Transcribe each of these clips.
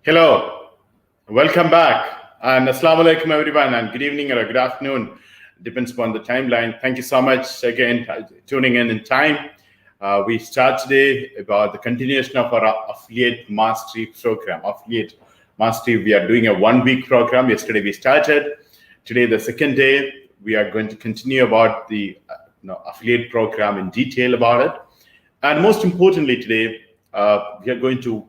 Hello, welcome back, and Assalamu alaikum everyone, and good evening or good afternoon, depends upon the timeline. Thank you so much again tuning in time. We start today about the continuation of our affiliate mastery program. Affiliate mastery, we are doing a 1 week program. Yesterday we started. Today, the second day, we are going to continue about the affiliate program in detail about it. And most importantly, today, we are going to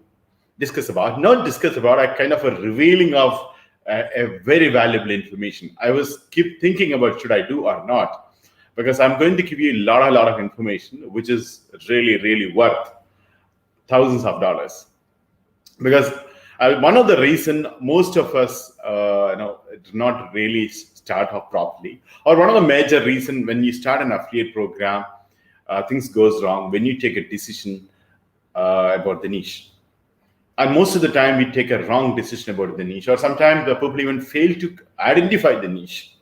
a kind of a revealing of a very valuable information. I was keep thinking about should I do or not, because I'm going to give you a lot of information, which is really worth thousands of dollars. Because one of the reason most of us, do not really start off properly, or one of the major reason when you start an affiliate program, things goes wrong when you take a decision about the niche. And most of the time, we take a wrong decision about the niche, or sometimes the people even fail to identify the niche.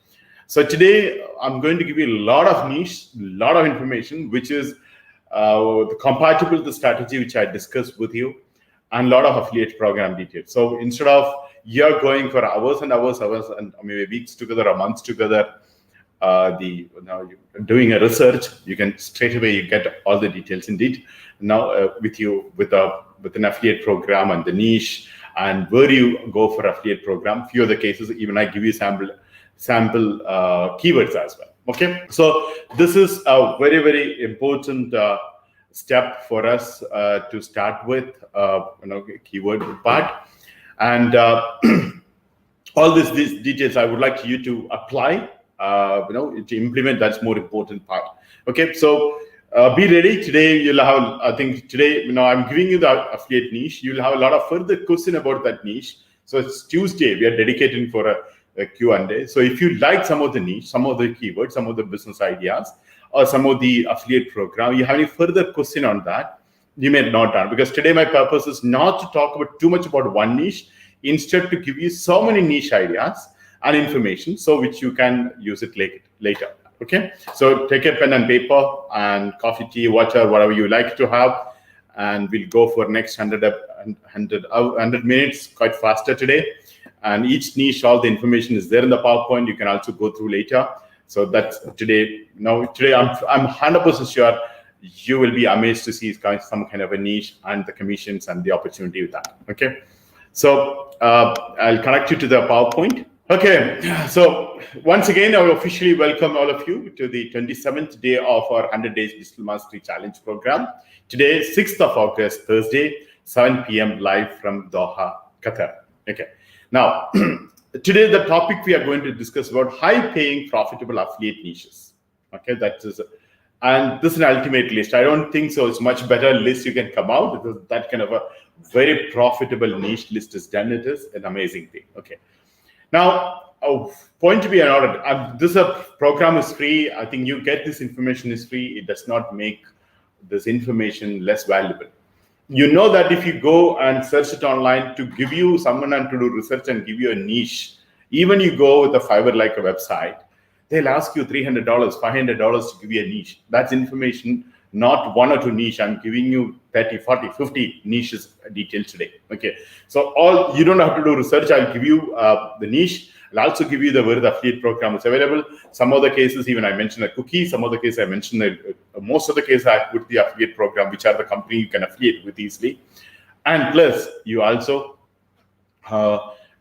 So today, I'm going to give you a lot of niche, a lot of information, which is compatible to the strategy which I discussed with you, and a lot of affiliate program details. So instead of you're going for hours and maybe weeks together or months together, doing a research, you can straight away you get all the details indeed. Now with an affiliate program and the niche and where you go for affiliate program. Few of the cases, even I give you sample keywords as well. Okay, so this is a very important step for us to start with. Keyword part, and all these details I would like you to apply. To implement. That's more important part. Okay, so be ready. Today you'll have, I think today, I'm giving you the affiliate niche. You'll have a lot of further question about that niche. So it's Tuesday. We are dedicating for a Q&A. So if you like some of the niche, some of the keywords, some of the business ideas, or some of the affiliate program, you have any further question on that, you may not done. Because today my purpose is not to talk about too much about one niche, instead to give you so many niche ideas and information, so which you can use it later. Okay, so take a pen and paper and coffee, tea, water, whatever you like to have, and we'll go for next 100 minutes, quite faster today. And each niche, all the information is there in the PowerPoint. You can also go through later. So that's today. Today I'm 100% sure you will be amazed to see some kind of a niche and the commissions and the opportunity with that. Okay, so I'll connect you to the PowerPoint. Okay, so once again, I will officially welcome all of you to the 27th day of our 100 Days Digital Mastery Challenge program. Today, 6th of August, Thursday, 7 p.m. live from Doha, Qatar. Okay, now, today the topic we are going to discuss about high-paying, profitable affiliate niches. Okay, and this is an ultimate list. I don't think so. It's much better list you can come out, because that kind of a very profitable niche list is done. It is an amazing thing. Okay. Now, point to be noted, this program is free. I think you get this information is free. It does not make this information less valuable. You know that if you go and search it online to give you someone and to do research and give you a niche, even you go with a Fiverr like a website, they'll ask you $300, $500 to give you a niche. That's information, not one or two niche. I'm giving you 30, 40, 50 niches details today. Okay, so you don't have to do research. I'll give you the niche. I'll also give you where the affiliate program is available. Some of the cases, even I mentioned a cookie. Some of the cases I mentioned most of the cases I put the affiliate program, which are the company you can affiliate with easily. And plus, you also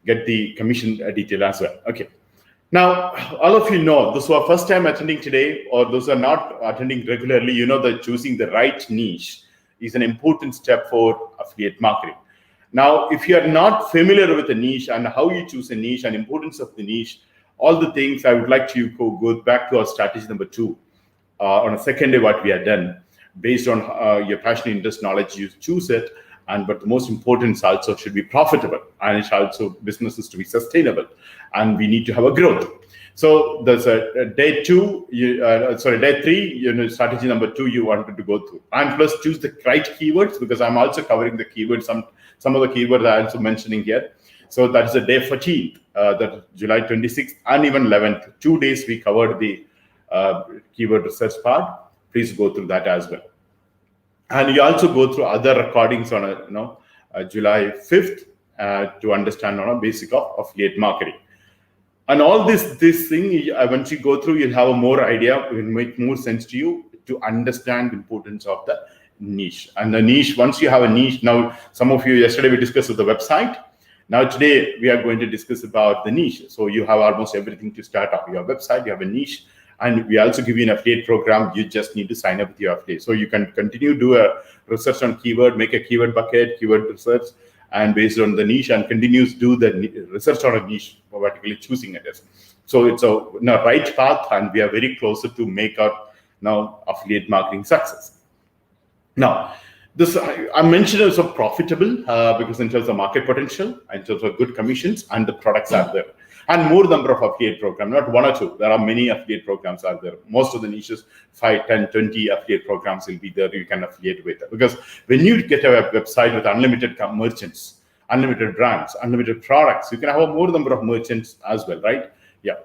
get the commission detail as well. Okay. Now, all of you know, those who are first time attending today, or those who are not attending regularly, you know that choosing the right niche is an important step for affiliate marketing. Now, if you are not familiar with the niche and how you choose a niche and importance of the niche, all the things I would like to go back to our strategy number 2 on a second day what we have done. Based on your passion, interest, knowledge, you choose it. But the most important is also should be profitable, and it's also businesses to be sustainable, and we need to have a growth. So there's a day 3, strategy number 2 you wanted to go through, and plus choose the right keywords, because I'm also covering the keywords. Some of the keywords I'm also mentioning here. So that's the day 14th, that July 26th, and even 11th. 2 days we covered the keyword research part. Please go through that as well. And you also go through other recordings on July 5th to understand on a basic of affiliate marketing. And all this thing, once you go through, you'll have a more idea. It will make more sense to you to understand the importance of the niche. And the niche, once you have a niche, now some of you, yesterday we discussed the website. Now today we are going to discuss about the niche. So you have almost everything to start off. You have a website, you have a niche, and we also give you an affiliate program. You just need to sign up with your affiliate. So you can continue do a research on keyword, make a keyword bucket, keyword research, and based on the niche, and continues do the research on a niche, particularly choosing it as. So it's a right path, and we are very closer to make our now affiliate marketing success. Now, this I mentioned also profitable because in terms of market potential, in terms of good commissions, and the products are there. And more number of affiliate programs, not one or two. There are many affiliate programs out there. Most of the niches, 5, 10, 20 affiliate programs will be there you can affiliate with. Because when you get a website with unlimited merchants, unlimited brands, unlimited products, you can have a more number of merchants as well, right? Yeah.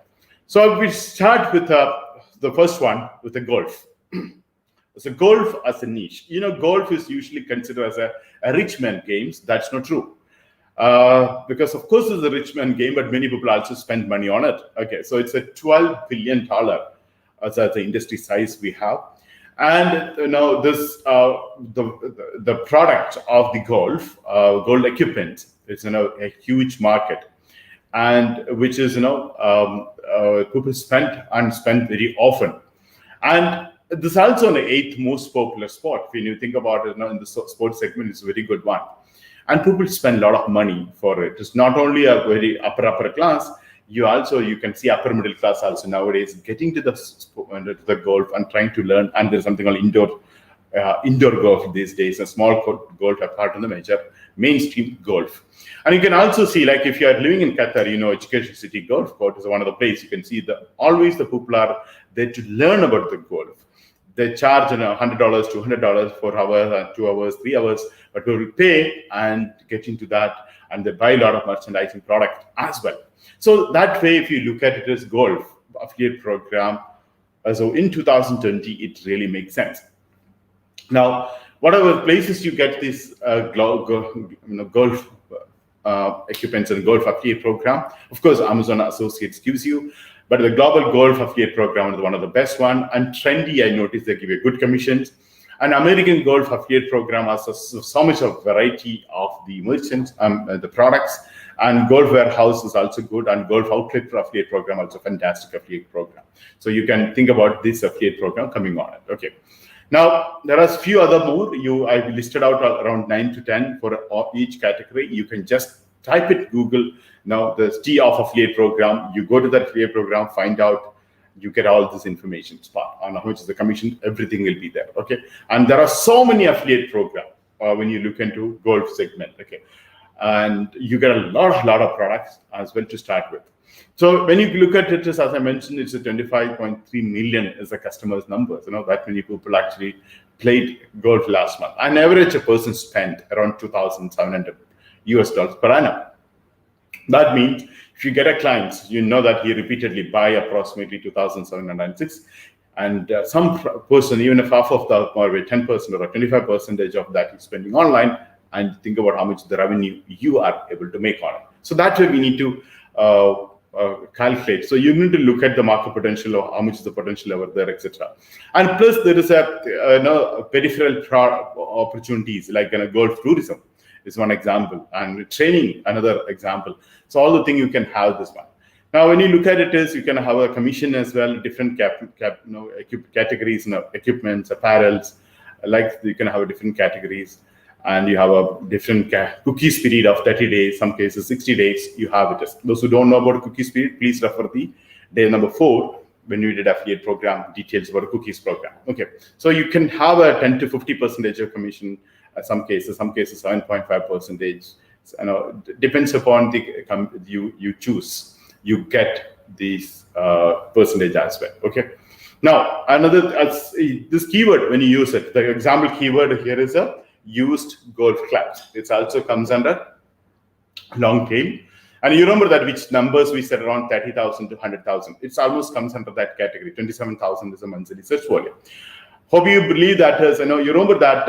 So we start with the first one with the golf. So golf as a niche. Golf is usually considered as a rich man games. That's not true. Because of course it's a rich man game, but many people also spend money on it. Okay, so it's a $12 billion as the industry size we have, and this the product of the golf equipment is a huge market, and which is people spend very often, and this is also the 8th most popular sport. When you think about it, in the sports segment, it's a very good one. And people spend a lot of money for it. It's not only a very upper class. You can see upper middle class also nowadays getting to the golf and trying to learn. And there's something called indoor golf these days. A small golf are part of the major mainstream golf. And you can also see, like if you are living in Qatar, Education City Golf Court is one of the places you can see always the people are there to learn about the golf. They charge $100, $200 for hours, 2 hours, 3 hours, but we will pay and get into that, and they buy a lot of merchandising product as well. So that way, if you look at it as golf affiliate program, so in 2020, it really makes sense. Now, whatever places you get this golf equipments and golf affiliate program, of course, Amazon Associates gives you. But the Global Golf Affiliate Program is one of the best one. And Trendy, I noticed they give you good commissions. And American Golf Affiliate Program has so much of variety of the merchants, the products. And Golf Warehouse is also good. And Golf Outlet Affiliate Program also fantastic affiliate program. So you can think about this affiliate program coming on it. Okay. Now, there are a few other more. I've listed out around 9 to 10 for each category. You can just type it Google. Now, the T of affiliate program, you go to that affiliate program, find out, you get all this information spot on how much is the commission, everything will be there, okay? And there are so many affiliate programs when you look into golf segment, okay? And you get a lot of products as well to start with. So when you look at it, as I mentioned, it's a 25.3 million is the customers' numbers. That many people actually played golf last month. On average, a person spent around $2,700 per annum. That means if you get a client, that he repeatedly buy approximately 2,706, and some person, even if half of the or 10% or 25% of that is spending online, and think about how much the revenue you are able to make on it. So that way we need to calculate. So you need to look at the market potential or how much is the potential over there, etc. And plus there is a peripheral product opportunities like golf tourism is one example, and training another example. So all the thing you can have this one. Now, when you look at it, you can have a commission as well, different categories, equipments, apparels, like you can have different categories, and you have a different cookies period of 30 days, some cases 60 days. You have it. Those who don't know about cookies period, please refer the day number 4 when we did affiliate program details about a cookies program. Okay, so you can have a 10 to 50% of commission. Some cases 7.5%. Depends upon the you choose. You get these percentage as well. Okay. Now another this keyword when you use it. The example keyword here is a used golf clubs. It also comes under long tail. And you remember that which numbers we said around 30,000 to 100,000. It almost comes under that category. 27,000 is a monthly search volume. Hope you believe that as you remember that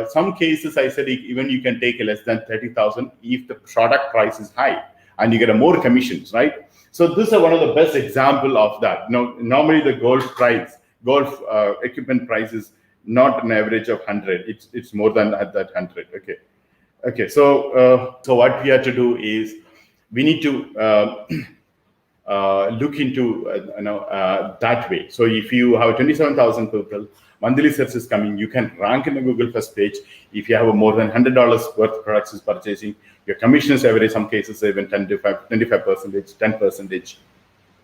some cases I said even you can take less than 30,000 if the product price is high and you get a more commissions, right? So this is one of the best example of that. Normally the golf equipment price is not an average of 100. It's more than that 100. Okay. So what we have to do is we need to look into that way. So if you have 27,000 people, monthly search is coming, you can rank in the Google first page. If you have more than $100 worth of products is purchasing, your commission is average, some cases even 25%, 10%.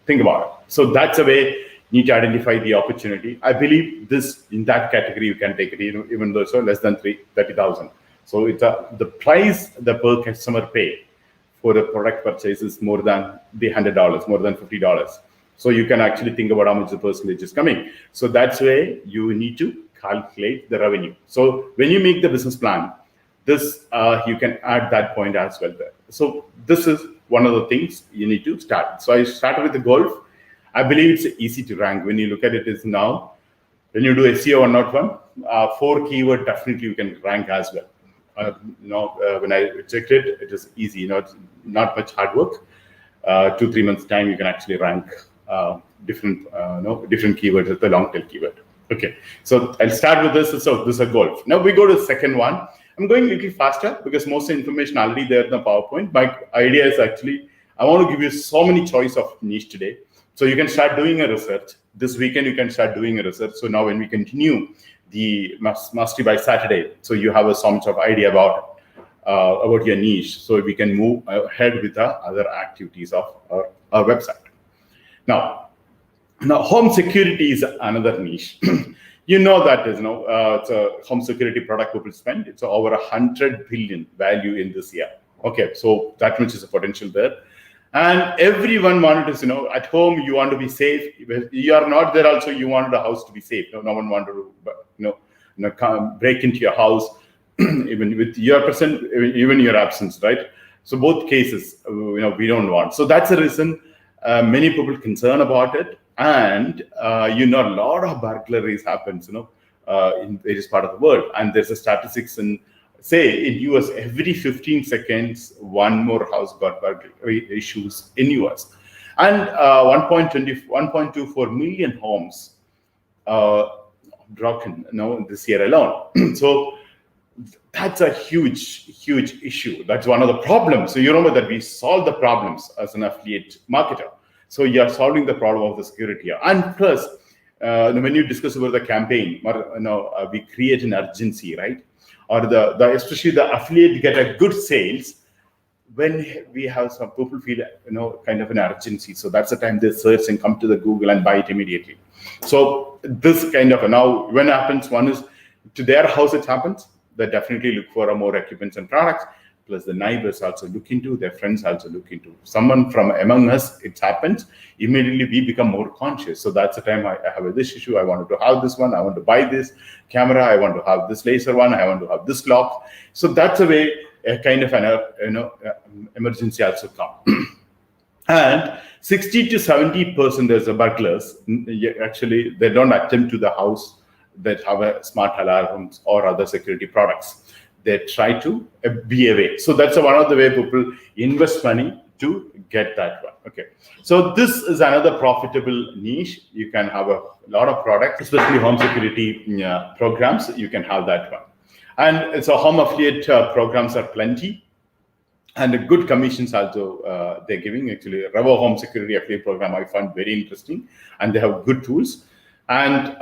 Think about it. So that's a way you need to identify the opportunity. I believe this in that category you can take it, even though it's less than 30,000. So it's the price the per customer pay for the product purchase is more than the $100, more than $50. So you can actually think about how much the percentage is coming. So that's where you need to calculate the revenue. So when you make the business plan, this you can add that point as well there. So this is one of the things you need to start. So I started with the golf. I believe it's easy to rank. When you look at it is now, when you do SEO 101, 4 keyword definitely you can rank as well. When I checked it, it is easy. It's not much hard work. 2-3 months time, you can actually rank different keywords at the long tail keyword. Okay, so I'll start with this. So this is a golf. Now we go to the second one. I'm going a little faster because most of the information already there in the PowerPoint. My idea is actually, I want to give you so many choice of niche today. So you can start doing a research. This weekend, you can start doing a research. So now when we continue the Mastery by Saturday, so you have so much of idea about your niche. So we can move ahead with the other activities of our website. Now home security is another niche. You know that is it's a home security product people spend. It's over 100 billion value in this year. Okay, so that much is a potential there. And everyone wanted to, at home you want to be safe. You are not there also, you wanted the house to be safe. No one wanted to break into your house, even with your presence, even your absence, right? So both cases, we don't want. So that's the reason many people concerned about it. And a lot of burglaries happens, in various part of the world. And there's a statistics in US, every 15 seconds, one more house got burglary issues in US. And 1.24 million homes broken, this year alone. So that's a huge issue. That's one of the problems. So you remember that we solve the problems as an affiliate marketer. So you are solving the problem of the security. And plus, when you discuss about the campaign, we create an urgency, right? Or especially the affiliate get a good sales when we have some people feel kind of an urgency. So that's the time they search and come to the Google and buy it immediately. So this kind of now when happens, one is to their house it happens, they definitely look for more equipments and products. Plus the neighbors also look into, their friends also look into. Someone from among us, it happens, immediately we become more conscious. So that's the time I have this issue, I wanted to have this one, I want to buy this camera, I want to have this laser one, I want to have this lock. So that's a way, a kind of an emergency also come. And 60 to 70% there's a burglars, actually they don't attempt to the house that have a smart alarms or other security products. They try to be away. So that's one of the way people invest money to get that one. Okay. So this is another profitable niche. You can have a lot of products, especially home security programs. You can have that one. And so home affiliate programs are plenty. And the good commissions also they're giving. Actually, Revo Home Security Affiliate Program I found very interesting. And they have good tools. And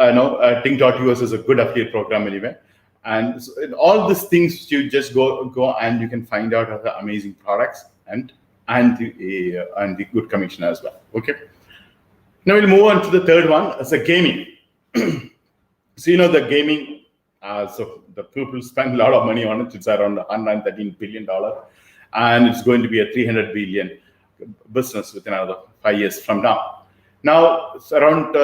Ting.us is a good affiliate program anyway. And so all these things you just go and you can find out other amazing products and the good commission as well. Okay. Now we'll move on to the third one as a gaming. So the gaming, so the people spend a lot of money on it. It's around $113 billion, and it's going to be a 300 billion business within another 5 years from now. Now it's around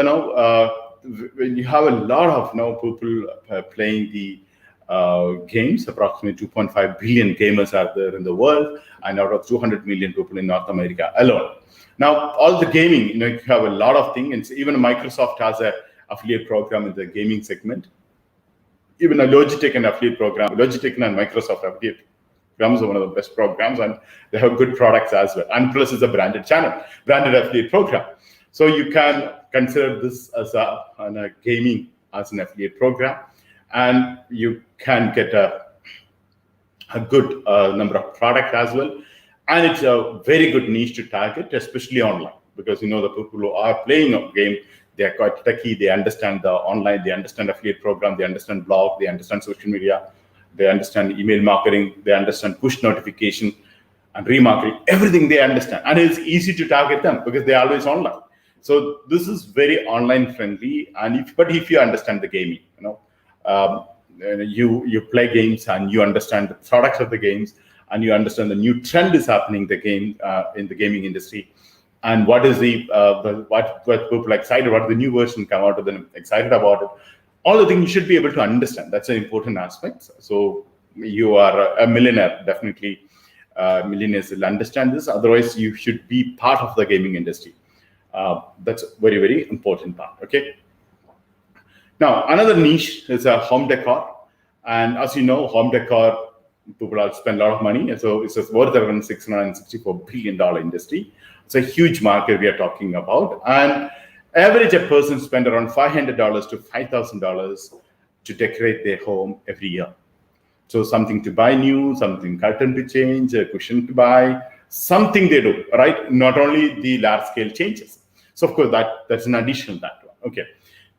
when you have a lot of people playing the games, approximately 2.5 billion gamers are there in the world, and out of 200 million people in North America alone. Now, all the gaming, you have a lot of things, and even Microsoft has an affiliate program in the gaming segment. even a Logitech and affiliate program, Logitech and Microsoft affiliate programs are one of the best programs, and they have good products as well. And plus, it's a branded channel, branded affiliate program. So you can consider this as a gaming as an affiliate program, and you can get a good number of products as well. And it's a very good niche to target, especially online, because the people who are playing a game, they are quite techy, they understand the online, they understand affiliate program, they understand blog, they understand social media, they understand email marketing, they understand push notification and remarketing, everything they understand. And it's easy to target them because they're always online. So this is very online friendly. And but if you understand the gaming, you play games and you understand the products of the games, and you understand the new trend is happening in the gaming industry, and what is what people are excited about, the new version come out of them excited about it, all the things you should be able to understand. That's an important aspect. So you are a millionaire, definitely millionaires will understand this. Otherwise, you should be part of the gaming industry. That's a very, very important part. Okay. Now, another niche is a home decor. And as you know, home decor, people have spent a lot of money. And so it's worth around $664 billion industry. It's a huge market we are talking about. And average a person spend around $500 to $5,000 to decorate their home every year. So something to buy new, something curtain to change, a cushion to buy, something they do, right? Not only the large scale changes. So of course that's an addition to that one. Okay.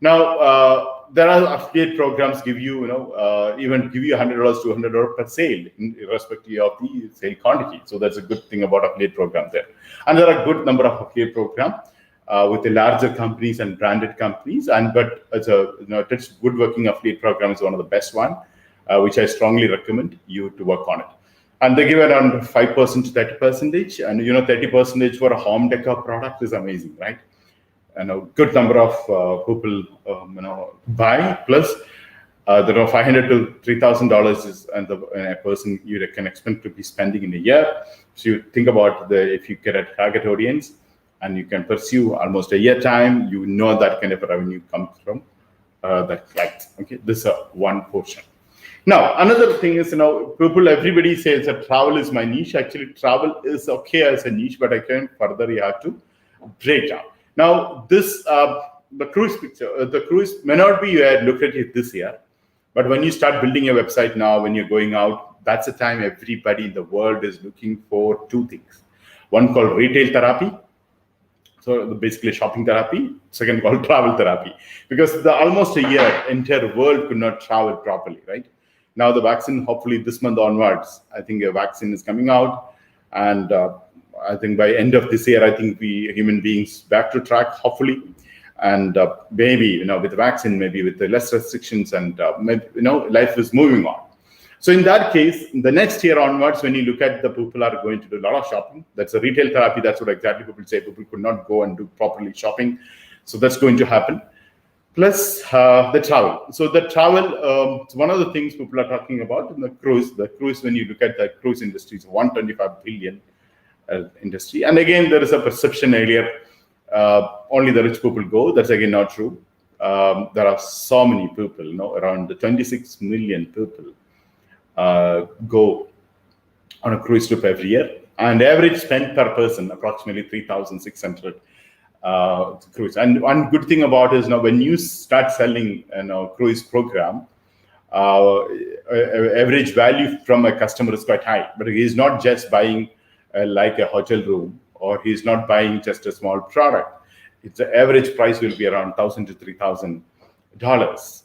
Now there are affiliate programs even give you $100 to $200 per sale irrespective of the sale quantity. So that's a good thing about affiliate programs there. And there are a good number of affiliate programs with the larger companies and branded companies. But it's a good working affiliate program is one of the best one, which I strongly recommend you to work on it. And they give around 5% to 30%. And 30% for a home decor product is amazing, right? And a good number of people buy. Plus there are $500 to $3,000 is and a person you can expect to be spending in a year. So you think about if you get a target audience and you can pursue almost a year time, that kind of revenue comes from that client. Okay, this is one portion. Now another thing is everybody says that travel is my niche. Actually, travel is okay as a niche, but again further you have to break down. Now, this the cruise picture, the cruise may not be looked at it this year, but when you start building your website now, when you're going out, that's the time everybody in the world is looking for two things. One called retail therapy, so basically shopping therapy. Second called travel therapy, because almost a year, entire world could not travel properly, right? Now the vaccine, hopefully this month onwards, I think a vaccine is coming out, and I think by end of this year, I think we human beings back to track, hopefully, and maybe with the vaccine, maybe with the less restrictions, and life is moving on. So in that case, the next year onwards, when you look at the people are going to do a lot of shopping, that's a retail therapy. That's what exactly people say. People could not go and do properly shopping, so that's going to happen. Plus the travel. So the travel, one of the things people are talking about in the cruise. The cruise, when you look at the cruise industry, is 125 billion. Industry. And again, there is a perception earlier, only the rich people go. That's again not true. There are so many people, around 26 million people go on a cruise trip every year. And average spend per person, approximately 3,600 cruise. And one good thing about it is now when you start selling cruise program, average value from a customer is quite high. But he is not just buying like a hotel room, or he's not buying just a small product. It's the average price will be around $1,000 to $3,000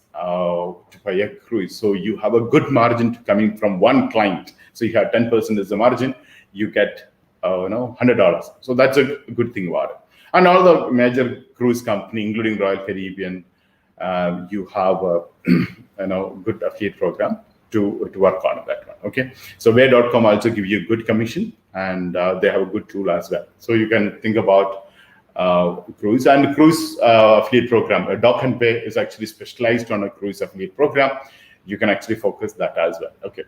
to buy a cruise. So you have a good margin coming from one client. So you have 10% as the margin, you get $100. So that's a good thing about it. And all the major cruise company, including Royal Caribbean, you have a good affiliate program to work on that one. Okay, so Way.com also give you good commission, and they have a good tool as well. So you can think about cruise and cruise affiliate program. Dock and Pay is actually specialized on a cruise affiliate program. You can actually focus that as well. Okay,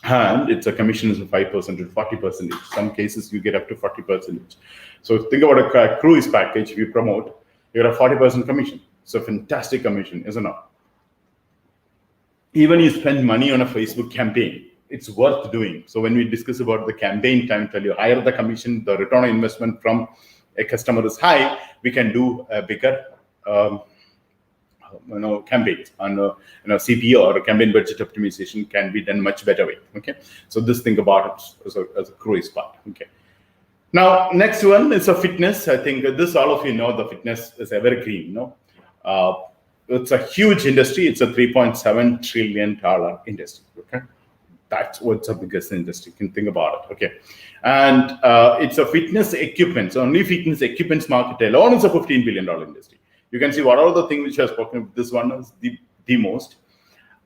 and it's a commission is 5% to 40%. Some cases you get up to 40%. So think about a cruise package. If you promote, you get a 40% commission. So fantastic commission, isn't it? even you spend money on a Facebook campaign, it's worth doing. So when we discuss about the campaign time, tell you higher the commission, the return on investment from a customer is high, we can do a bigger campaigns on CPO or campaign budget optimization can be done much better way. Okay, so this think about it as a cruise part. Okay, now next one is a fitness. I think this all of you know the fitness is evergreen. It's a huge industry. It's a $3.7 trillion industry. Okay, that's what's the biggest industry. You can think about it. Okay, and it's a fitness equipment. So only fitness equipments market alone is a $15 billion industry. You can see what are the things which I have spoken about. This one is the most,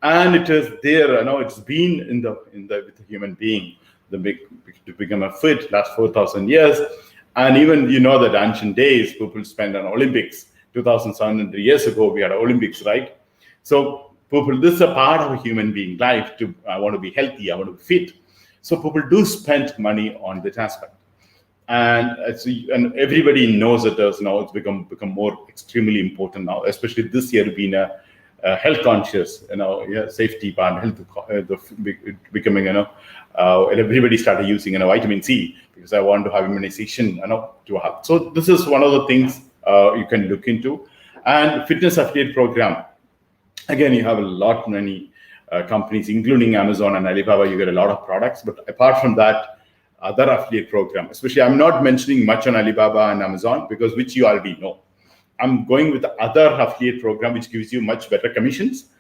and it is there. It's been in the with the human being, to become a fit last 4,000 years, and even that ancient days people spent on Olympics. 2,700 years ago we had Olympics, right? So people, this is a part of a human being life. I want to be healthy, I want to be fit. So people do spend money on this aspect. And everybody knows it as now it's become more extremely important now, especially this year being a health conscious, safety part, health becoming, everybody started using vitamin C because I want to have immunization, to have. So this is one of the things you can look into. And fitness affiliate program, again, you have many companies, including Amazon and Alibaba. You get a lot of products, but apart from that, other affiliate program, especially I'm not mentioning much on Alibaba and Amazon because which you already know. I'm going with the other affiliate program which gives you much better commissions,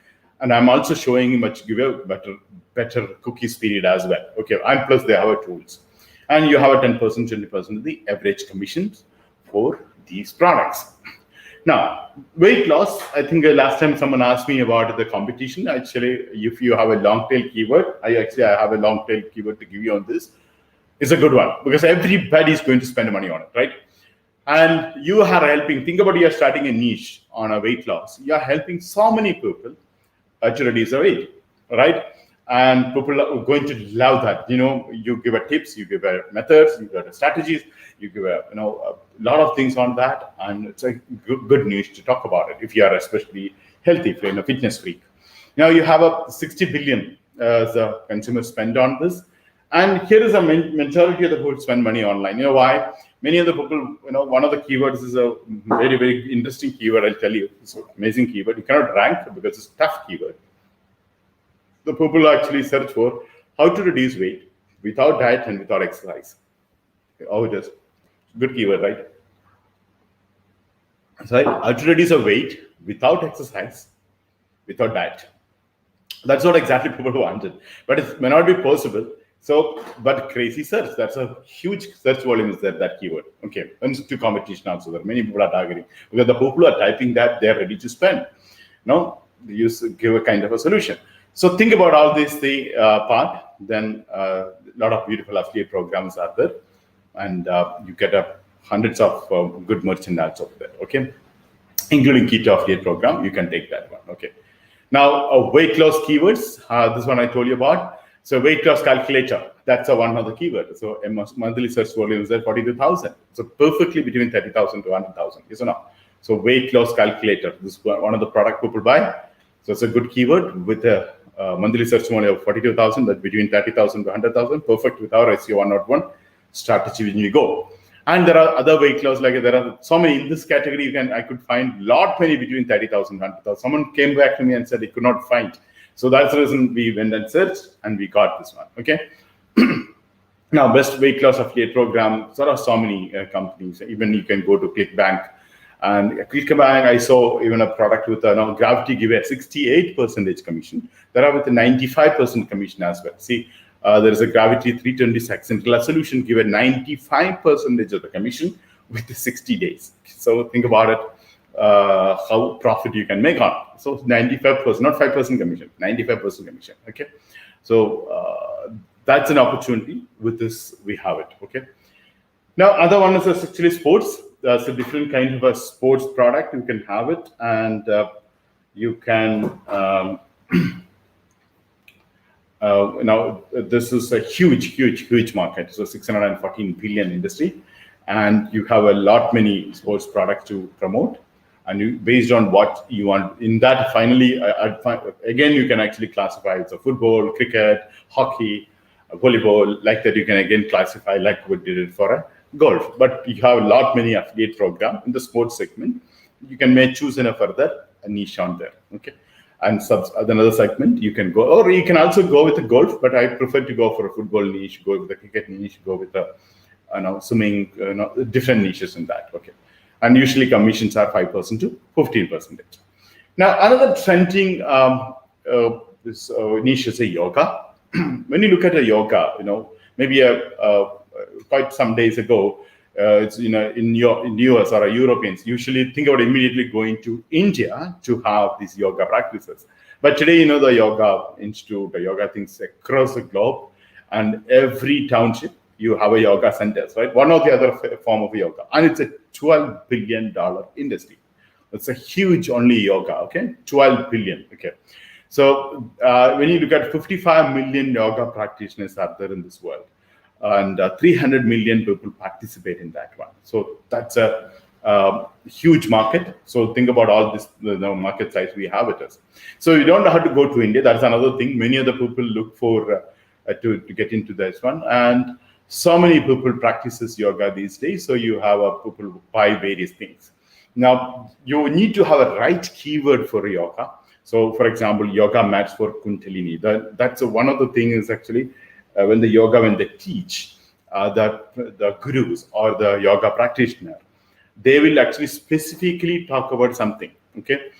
and I'm also showing give a better cookies period as well. Okay, and plus they have tools, and you have a 10%, 20% of the average commissions for these products. Now, weight loss, I think last time someone asked me about the competition. Actually, if you have a long tail keyword, I have a long tail keyword to give you on this. It's a good one because everybody is going to spend money on it, right? And you are helping. Think about, you're starting a niche on a weight loss. You are helping so many people to reduce their weight, right? And people are going to love that. You give a tips, you give a methods, you give a strategies, you give a lot of things on that, and it's a good news to talk about it if you are especially healthy, if you're a fitness freak. Now you have a 60 billion as a consumer spend on this. And here is a majority of the people spend money online. You know why? Many of the people, one of the keywords is a very, very interesting keyword. I'll tell you, it's an amazing keyword. You cannot rank because it's a tough keyword. The people actually search for how to reduce weight without diet and without exercise. Oh, it is. Good keyword, right? So how to reduce a weight without exercise, without diet. That's not exactly people who wanted, but it may not be possible. So, but crazy search, that's a huge search volume is there, that keyword. Okay, and to competition also, there many people are targeting because the people who are typing that, they're ready to spend. Give a kind of a solution. So think about all this part, then a lot of beautiful affiliate programs are there, and you get hundreds of good merchandise over there, okay? Including keto affiliate program, you can take that one, okay? Now, weight loss keywords, this one I told you about. So weight loss calculator, that's one of the keywords. So a monthly search volume is at 42,000. So perfectly between 30,000 to 100,000, yes or no? So weight loss calculator, this is one of the product people buy. So it's a good keyword with a monthly search volume of 42,000, but between 30,000 to 100,000, perfect with our SEO 101 strategy when you go. And there are other weight loss, like there are so many in this category. I could find many between 30,000 and 100,000. Someone came back to me and said he could not find. So that's the reason we went and searched and we got this one, okay? Now, best weight loss affiliate program, there are so many companies. Even you can go to ClickBank. And ClickBank, I saw even a product with Gravity give a 68% commission. There are with a 95% commission as well. See, there is a Gravity 326 Central solution give a 95% of the commission with the 60 days. So think about it. How profit you can make on it. So 95%, not 5% commission, 95% commission. Okay, so that's an opportunity. With this, we have it. Okay. Now, other one is actually sports. That's a different kind of a sports product. You can have it, and you can. Now, this is a huge market. So 614 billion industry, and you have many sports products to promote. and based on what you want in that, finally, again, you can actually classify it's a football, cricket, hockey, volleyball, like that. You can again classify like we did it for a golf. But you have a lot many affiliate program in the sports segment. You may choose in a further niche on there. Okay. And another segment you can go, or you can also go with the golf, but I prefer to go for a football niche, go with the cricket niche, go with the swimming, different niches in that. Okay. And usually commissions are 5% to 15%. Now, another trending this niche is a yoga. When you look at a yoga, maybe quite some days ago, it's in US or Europeans usually think about immediately going to India to have these yoga practices. But today, the yoga institute, the yoga things across the globe, and every township you have a yoga centers, right? One or the other form of yoga, and it's a $12 billion industry. It's a huge only yoga. Okay, 12 billion. Okay. So when you look at 55 million yoga practitioners are there in this world, and 300 million people participate in that one. So that's a huge market. So think about all this, the market size we have with us. So you don't have to go to India. That's another thing. Many other people look for to get into this one. And so many people practices yoga these days. So you have people who buy various things. Now, you need to have a right keyword for yoga. So, for example, yoga mats for Kundalini. That's one of the things actually when they teach the gurus or the yoga practitioner, they will actually specifically talk about something. Okay.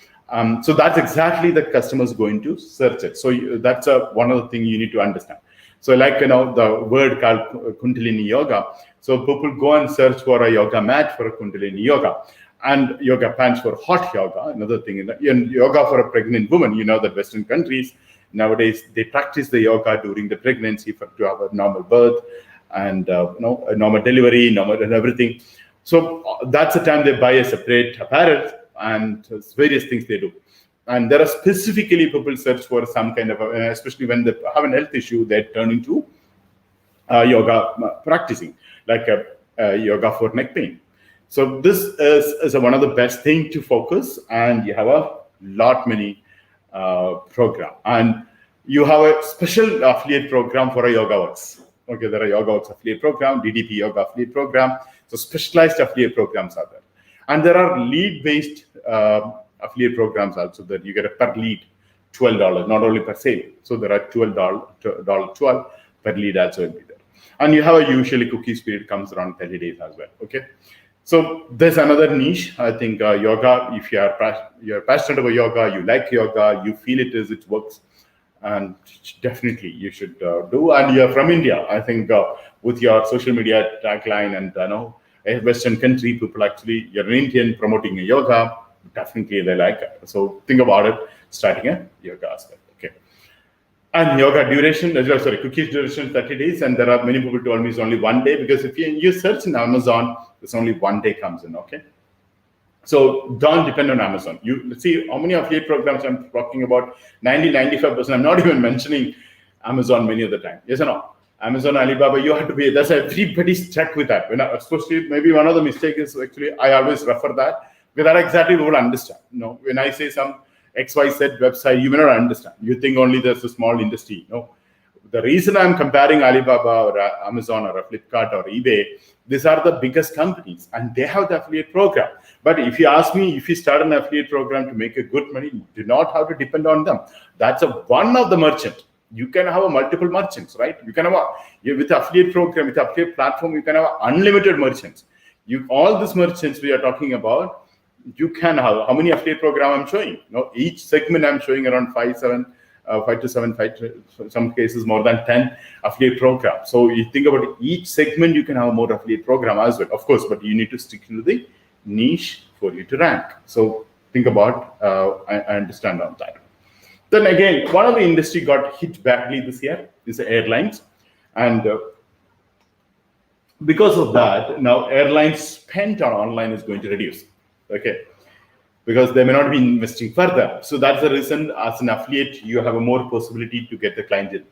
So that's exactly the customer's going to search it. So that's one of the things you need to understand. So like, the word called Kundalini yoga. So people go and search for a yoga mat for a Kundalini yoga, and yoga pants for hot yoga. Another thing, and yoga for a pregnant woman. That Western countries nowadays, they practice the yoga during the pregnancy to have a normal birth and a normal delivery, normal and everything. So that's the time they buy a separate apparel and various things they do. And there are specifically people search for some kind of, especially when they have an health issue, they turn into yoga practicing, like yoga for neck pain. So this is one of the best thing to focus, and you have a lot many program, and you have a special affiliate program for a YogaWorks. Okay, there are YogaWorks affiliate program, DDP Yoga affiliate program. So specialized affiliate programs are there, and there are lead-based affiliate programs also that you get a per lead $12, not only per sale. So there are $12 per lead also will be there, and you have a usually cookies period comes around 30 days as well. Okay. So there's another niche. I think yoga, if you're passionate about yoga, you like yoga, you feel it works, and definitely you should do. And you're from India, I think with your social media tagline and a Western country, people actually, you're an Indian promoting a yoga, definitely they like it. So think about it, starting a yoga aspect. Okay. And yoga duration, cookies duration 30 days. And there are many people told me it's only 1 day, because if you search in Amazon, it's only 1 day comes in. Okay. So don't depend on Amazon. You see how many affiliate programs I'm talking about. 90-95%. I'm not even mentioning Amazon many of the time. Yes or no? Amazon, Alibaba, you have to be. That's everybody's stuck with that. Especially maybe one of the mistakes is actually I always refer that, because that exactly we will understand. When I say some XYZ website, you may not understand. You think only there's a small industry. The reason I'm comparing Alibaba or Amazon or a Flipkart or eBay, these are the biggest companies and they have the affiliate program. But if you ask me, if you start an affiliate program to make a good money, you do not have to depend on them. That's one of the merchant. You can have multiple merchants, right? You can have with affiliate program, with affiliate platform, you can have unlimited merchants. All these merchants we are talking about, you can have how many affiliate program I'm showing. Each segment I'm showing around 5 to 7, some cases more than 10 affiliate programs. So you think about each segment, you can have more affiliate program as well, of course, but you need to stick to the niche for you to rank. So think about, I understand on that. Then again, one of the industry got hit badly this year is the airlines. And because of that, now airlines spent on online is going to reduce. Okay. Because they may not be investing further. So that's the reason as an affiliate, you have a more possibility to get the client in.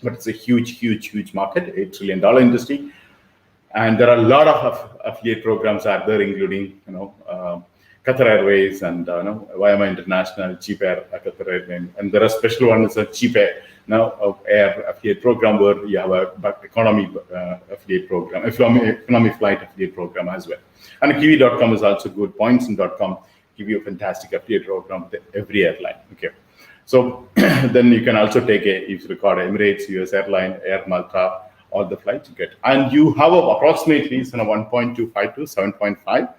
But it's a huge, huge, huge market, $8 trillion industry. And there are a lot of affiliate programs out there, including, Qatar Airways and Vayama International, Cheap Air, Qatar Airways, and there are special ones, Cheap Air Air affiliate program where you have a economy affiliate program, economy flight affiliate program as well. And Kiwi.com is also good. Points.com give you a fantastic affiliate program with every airline. Okay, so then you can also take if you record Emirates, US Airline, Air Malta, all the flights you get, and you have approximately 1.25 to 7.5.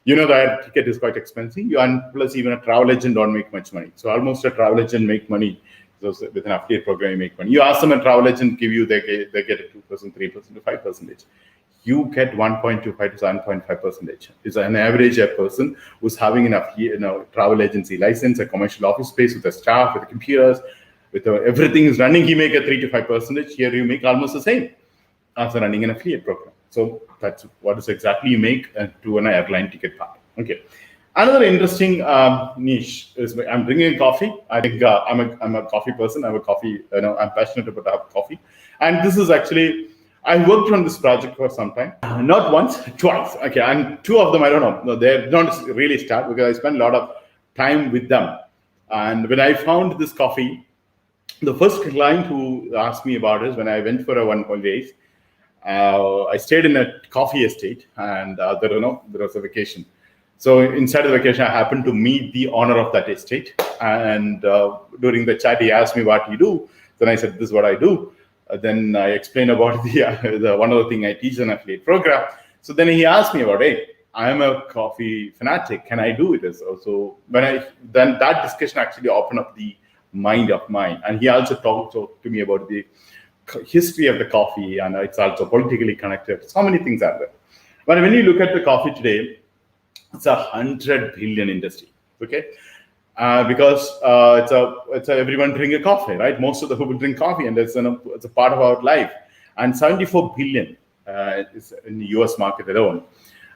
That ticket is quite expensive. And plus, even a travel agent don't make much money. So almost a travel agent make money. So with an affiliate program, you make money. You ask them a travel agent, give you, they get a 2%, 3% to 5%. You get 1.25 to 7.5%. It's an average person who's having an travel agency license, a commercial office space with a staff, with computers, with everything is running. He make a 3 to 5%. Here you make almost the same as running an affiliate program. So that's what is exactly you make to an airline ticket part. Okay. Another interesting niche is I'm drinking coffee. I think I'm a coffee person. I'm a coffee. I'm passionate about coffee, and this is actually I worked on this project for some time. Not once, twice. Okay, and two of them I don't know. No, they don't really start because I spent a lot of time with them. And when I found this coffee, the first client who asked me about it when I went for a 1 day. I stayed in a coffee estate, and there was a vacation. So inside the vacation, I happened to meet the owner of that estate. And during the chat, he asked me what you do. Then I said, this is what I do. Then I explained about the one other thing I teach an affiliate program. So then he asked me about, hey, I'm a coffee fanatic. Can I do this? So then that discussion actually opened up the mind of mine. And he also talked to me about the history of the coffee, and it's also politically connected. So many things are there. But when you look at the coffee today, it's a 100 billion industry. Okay, because it's everyone drink a coffee, right? Most of the people drink coffee, and it's a part of our life. And 74 billion is in the US market alone.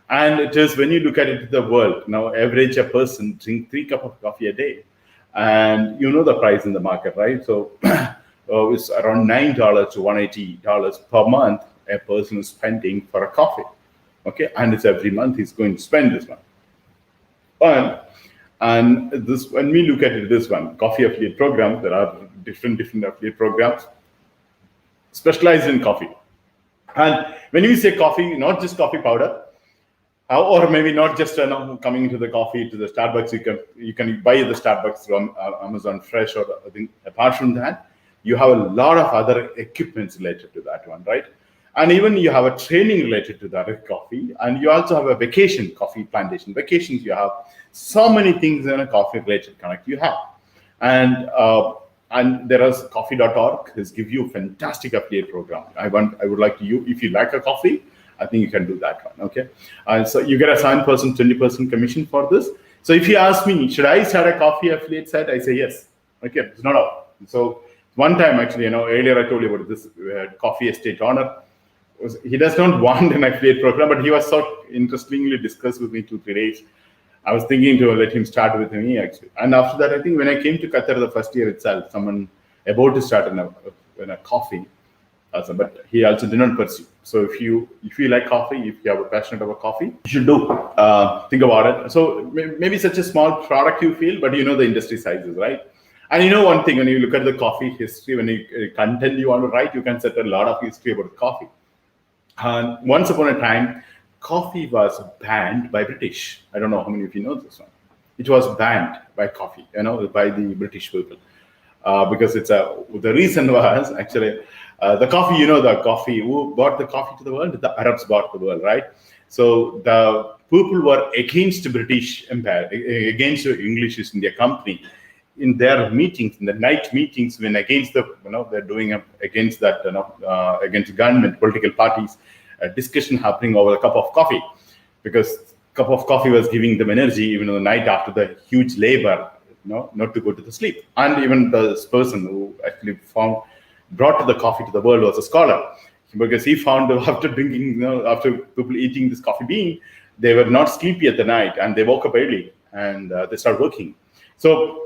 And it is, when you look at it in the world now, average a person drink 3 cups of coffee a day, and the price in the market, right? So it's around $9 to $180 per month a person is spending for a coffee. Okay, and it's every month he's going to spend this one. And this, when we look at it, this one coffee affiliate program, there are different affiliate programs specialized in coffee. And when you say coffee, not just coffee powder, or maybe not just coming into the coffee to the Starbucks. You can buy the Starbucks from Amazon Fresh, or I think apart from that, you have a lot of other equipments related to that one, right? And even you have a training related to that coffee, and you also have a vacation coffee plantation. Vacations, you have so many things in a coffee related connect you have. And there is coffee.org has give you a fantastic affiliate program. I would like you, if you like a coffee, I think you can do that one. Okay. So you get a 7%, 20% commission for this. So if you ask me, should I start a coffee affiliate site? I say yes. Okay. It's not all. So one time, actually, earlier I told you about this coffee estate owner. He does not want an affiliate program, but he was so interestingly discussed with me 2-3 days. I was thinking to let him start with me, actually. And after that, I think when I came to Qatar the first year itself, someone about to start in a coffee, but he also did not pursue. So if you like coffee, if you have a passion about coffee, you should think about it. So maybe such a small product you feel, but the industry sizes, right? And one thing, when you look at the coffee history, when you content you want to write, you can set a lot of history about coffee. And once upon a time, coffee was banned by British. I don't know how many of you know this one. It was banned by coffee, by the British people, because the reason was actually the coffee. The coffee, who brought the coffee to the world? The Arabs brought the world, right? So the people were against British Empire, against the English East India Company. In their meetings, in the night meetings, when against they're doing against that, against government, political parties, a discussion happening over a cup of coffee, because cup of coffee was giving them energy even on the night after the huge labor, not to go to the sleep. And even this person who actually brought the coffee to the world was a scholar, because he found after drinking, after people eating this coffee bean, they were not sleepy at the night, and they woke up early and they start working. So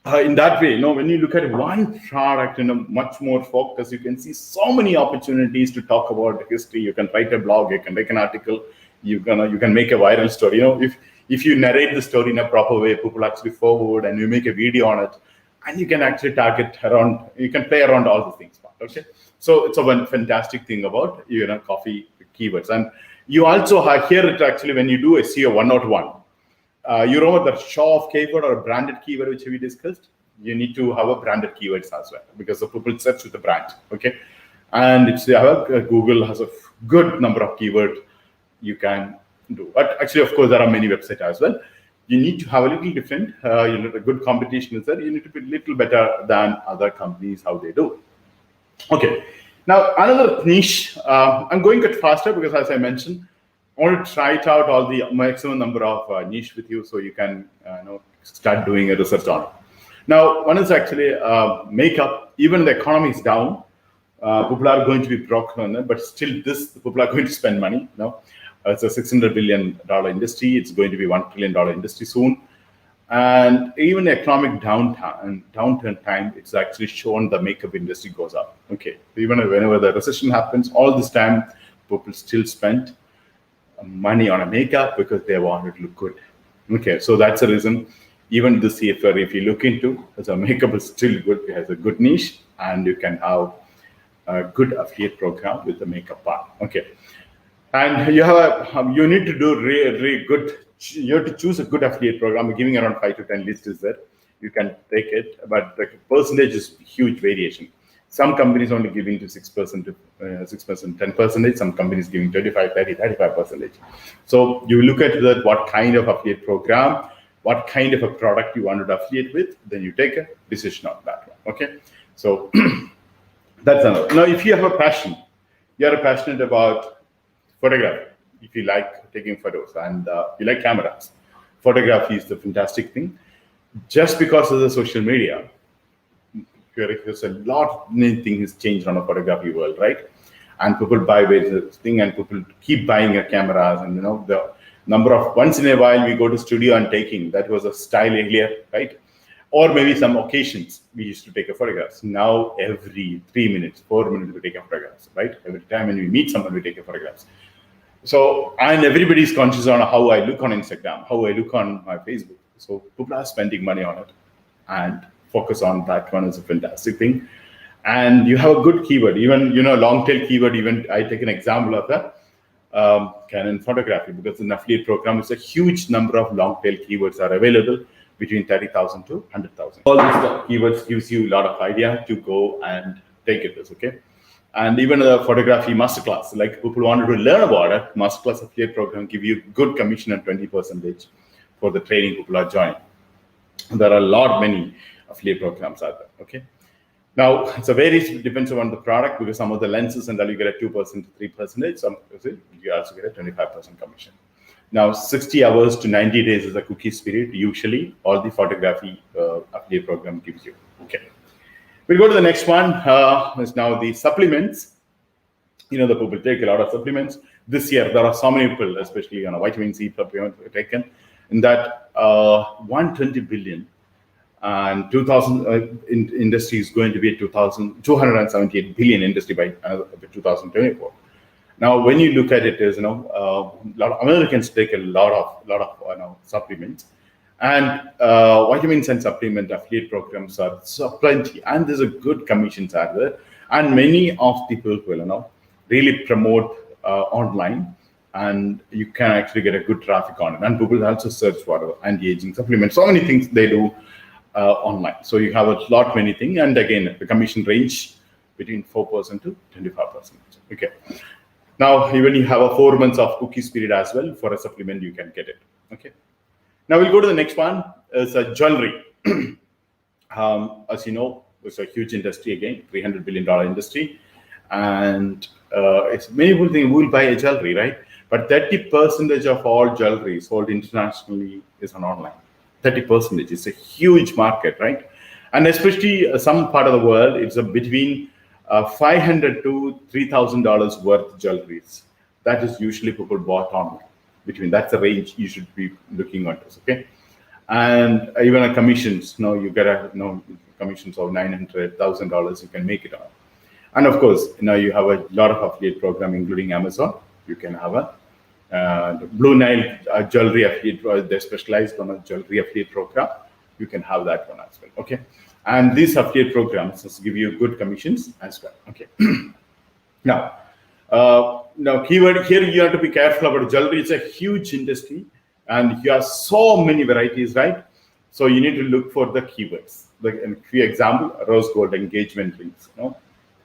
in that way, when you look at one product in a much more focus, you can see so many opportunities to talk about the history. You can write a blog, you can make an article, you can make a viral story. If you narrate the story in a proper way, people actually forward, and you make a video on it, and you can actually target around. You can play around all the things. Okay, so it's a one fantastic thing about coffee keywords, and you also hear it actually when you do a SEO 101. You remember the show-off keyword or a branded keyword which we discussed? You need to have a branded keywords as well, because the people search with the brand. Okay, and it's Google has a good number of keywords you can do. But actually, of course, there are many websites as well. You need to have a little different. A good competition is that you need to be a little better than other companies how they do. Okay, now another niche. I'm going a bit faster because, as I mentioned, I want to try it out all the maximum number of niche with you, so you can start doing a research on it. Now, one is actually makeup. Even the economy is down, people are going to be broke on it, but still, people are going to spend money. It's a $600 billion industry. It's going to be $1 trillion industry soon. And even economic downturn time, it's actually shown the makeup industry goes up. Okay, even whenever the recession happens, all this time, people still spend money on a makeup because they want it to look good. Okay, so that's the reason. Even this year, if you look into, the makeup is still good. It has a good niche, and you can have a good affiliate program with the makeup part. Okay, and you need to do really good. You have to choose a good affiliate program. We're giving around 5 to 10 lists there. You can take it, but the percentage is huge variation. Some companies only giving to 6%, 10%. Some companies giving 25, 30, 35%. So you look at that, what kind of affiliate program, what kind of a product you want to affiliate with, then you take a decision on that one. Okay, so that's another. Now, if you have a passion, you are passionate about photography. If you like taking photos and you like cameras, photography is the fantastic thing. Just because of the social media, there's a lot many things changed on the photography world, right? And people buy this thing, and people keep buying your cameras, and the number of once in a while we go to studio and taking, that was a style earlier, right? Or maybe some occasions we used to take a photographs. Now every 3 minutes, 4 minutes we take a photographs, right? Every time when we meet someone we take a photographs. So, and everybody's conscious on how I look on Instagram, how I look on my Facebook. So people are spending money on it, and focus on that one is a fantastic thing. And you have a good keyword, even long tail keyword. Even I take an example of that Canon photography, because in affiliate program is a huge number of long tail keywords are available between 30,000 to 100,000. All these keywords gives you a lot of idea to go and take it. Okay. And even a photography masterclass, like people wanted to learn about it, masterclass affiliate program give you good commission and 20% for the training people are joining. There are many affiliate programs out there. Okay. Now it's a varies, depends on the product, because some of the lenses and then you get a 2% to 3%. Some you also get a 25% commission. Now 60 hours to 90 days is a cookies period. Usually, all the photography affiliate program gives you. Okay. We'll go to the next one. Is now the supplements. The people take a lot of supplements. This year, there are so many people, especially on a vitamin C supplement taken, in that 120 billion and 2000 industry is going to be 278 billion industry by 2024. Now, when you look at it, a lot of Americans take a lot of supplements. And vitamins and supplement affiliate programs are so plenty, and there's a good commissions out there. And many of the people, really promote online, and you can actually get a good traffic on it. And people also search for anti-aging supplements. So many things they do online. So you have many things. And again, the commission range between 4% to 25%. Okay. Now, even you have a 4 months of cookies period as well for a supplement, you can get it. Okay. Now we'll go to the next one. It's jewelry. As you know, it's a huge industry again, $300 billion industry, and it's many people think we'll buy a jewelry, right? But 30% of all jewelry sold internationally is on online. 30% is a huge market, right? And especially some part of the world, it's between $500 to $3,000 worth jewelries. That is usually people bought online. That's the range you should be looking at this, okay? And even a commissions, you get commissions of $900,000, you can make it on. And of course, you have a lot of affiliate program, including Amazon. You can have Blue Nile jewelry affiliate, they specialized on a jewelry affiliate program. You can have that one as well. Okay, and these affiliate programs give you good commissions as well. Okay. Now, keyword here, you have to be careful about jewelry. It's a huge industry, and you have so many varieties, right? So you need to look for the keywords. Like, a few example, rose gold engagement rings.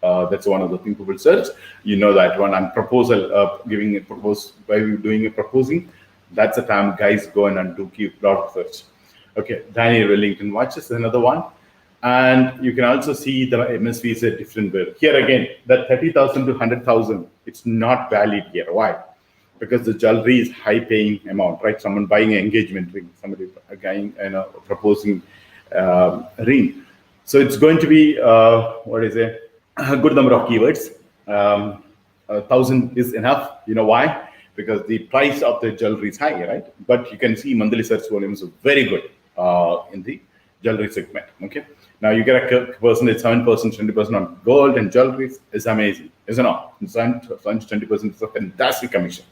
That's one of the things people search. You know that one. And proposal, giving a propose by doing a proposing. That's the time guys go in and do lot of search. Okay, Daniel Wellington watches is another one. And you can also see the MSV is a different word. Here again, that 30,000 to 100,000, it's not valid here. Why? Because the jewelry is high paying amount, right? Someone buying an engagement ring, somebody a guy proposing ring. So it's going to be, a good number of keywords. 1,000 is enough. You know why? Because the price of the jewelry is high, right? But you can see monthly search volumes are very good in the jewelry segment. Okay. Now you get a percentage, 7%, 20% on gold and jewelry is amazing, isn't it? 20% is a fantastic commission.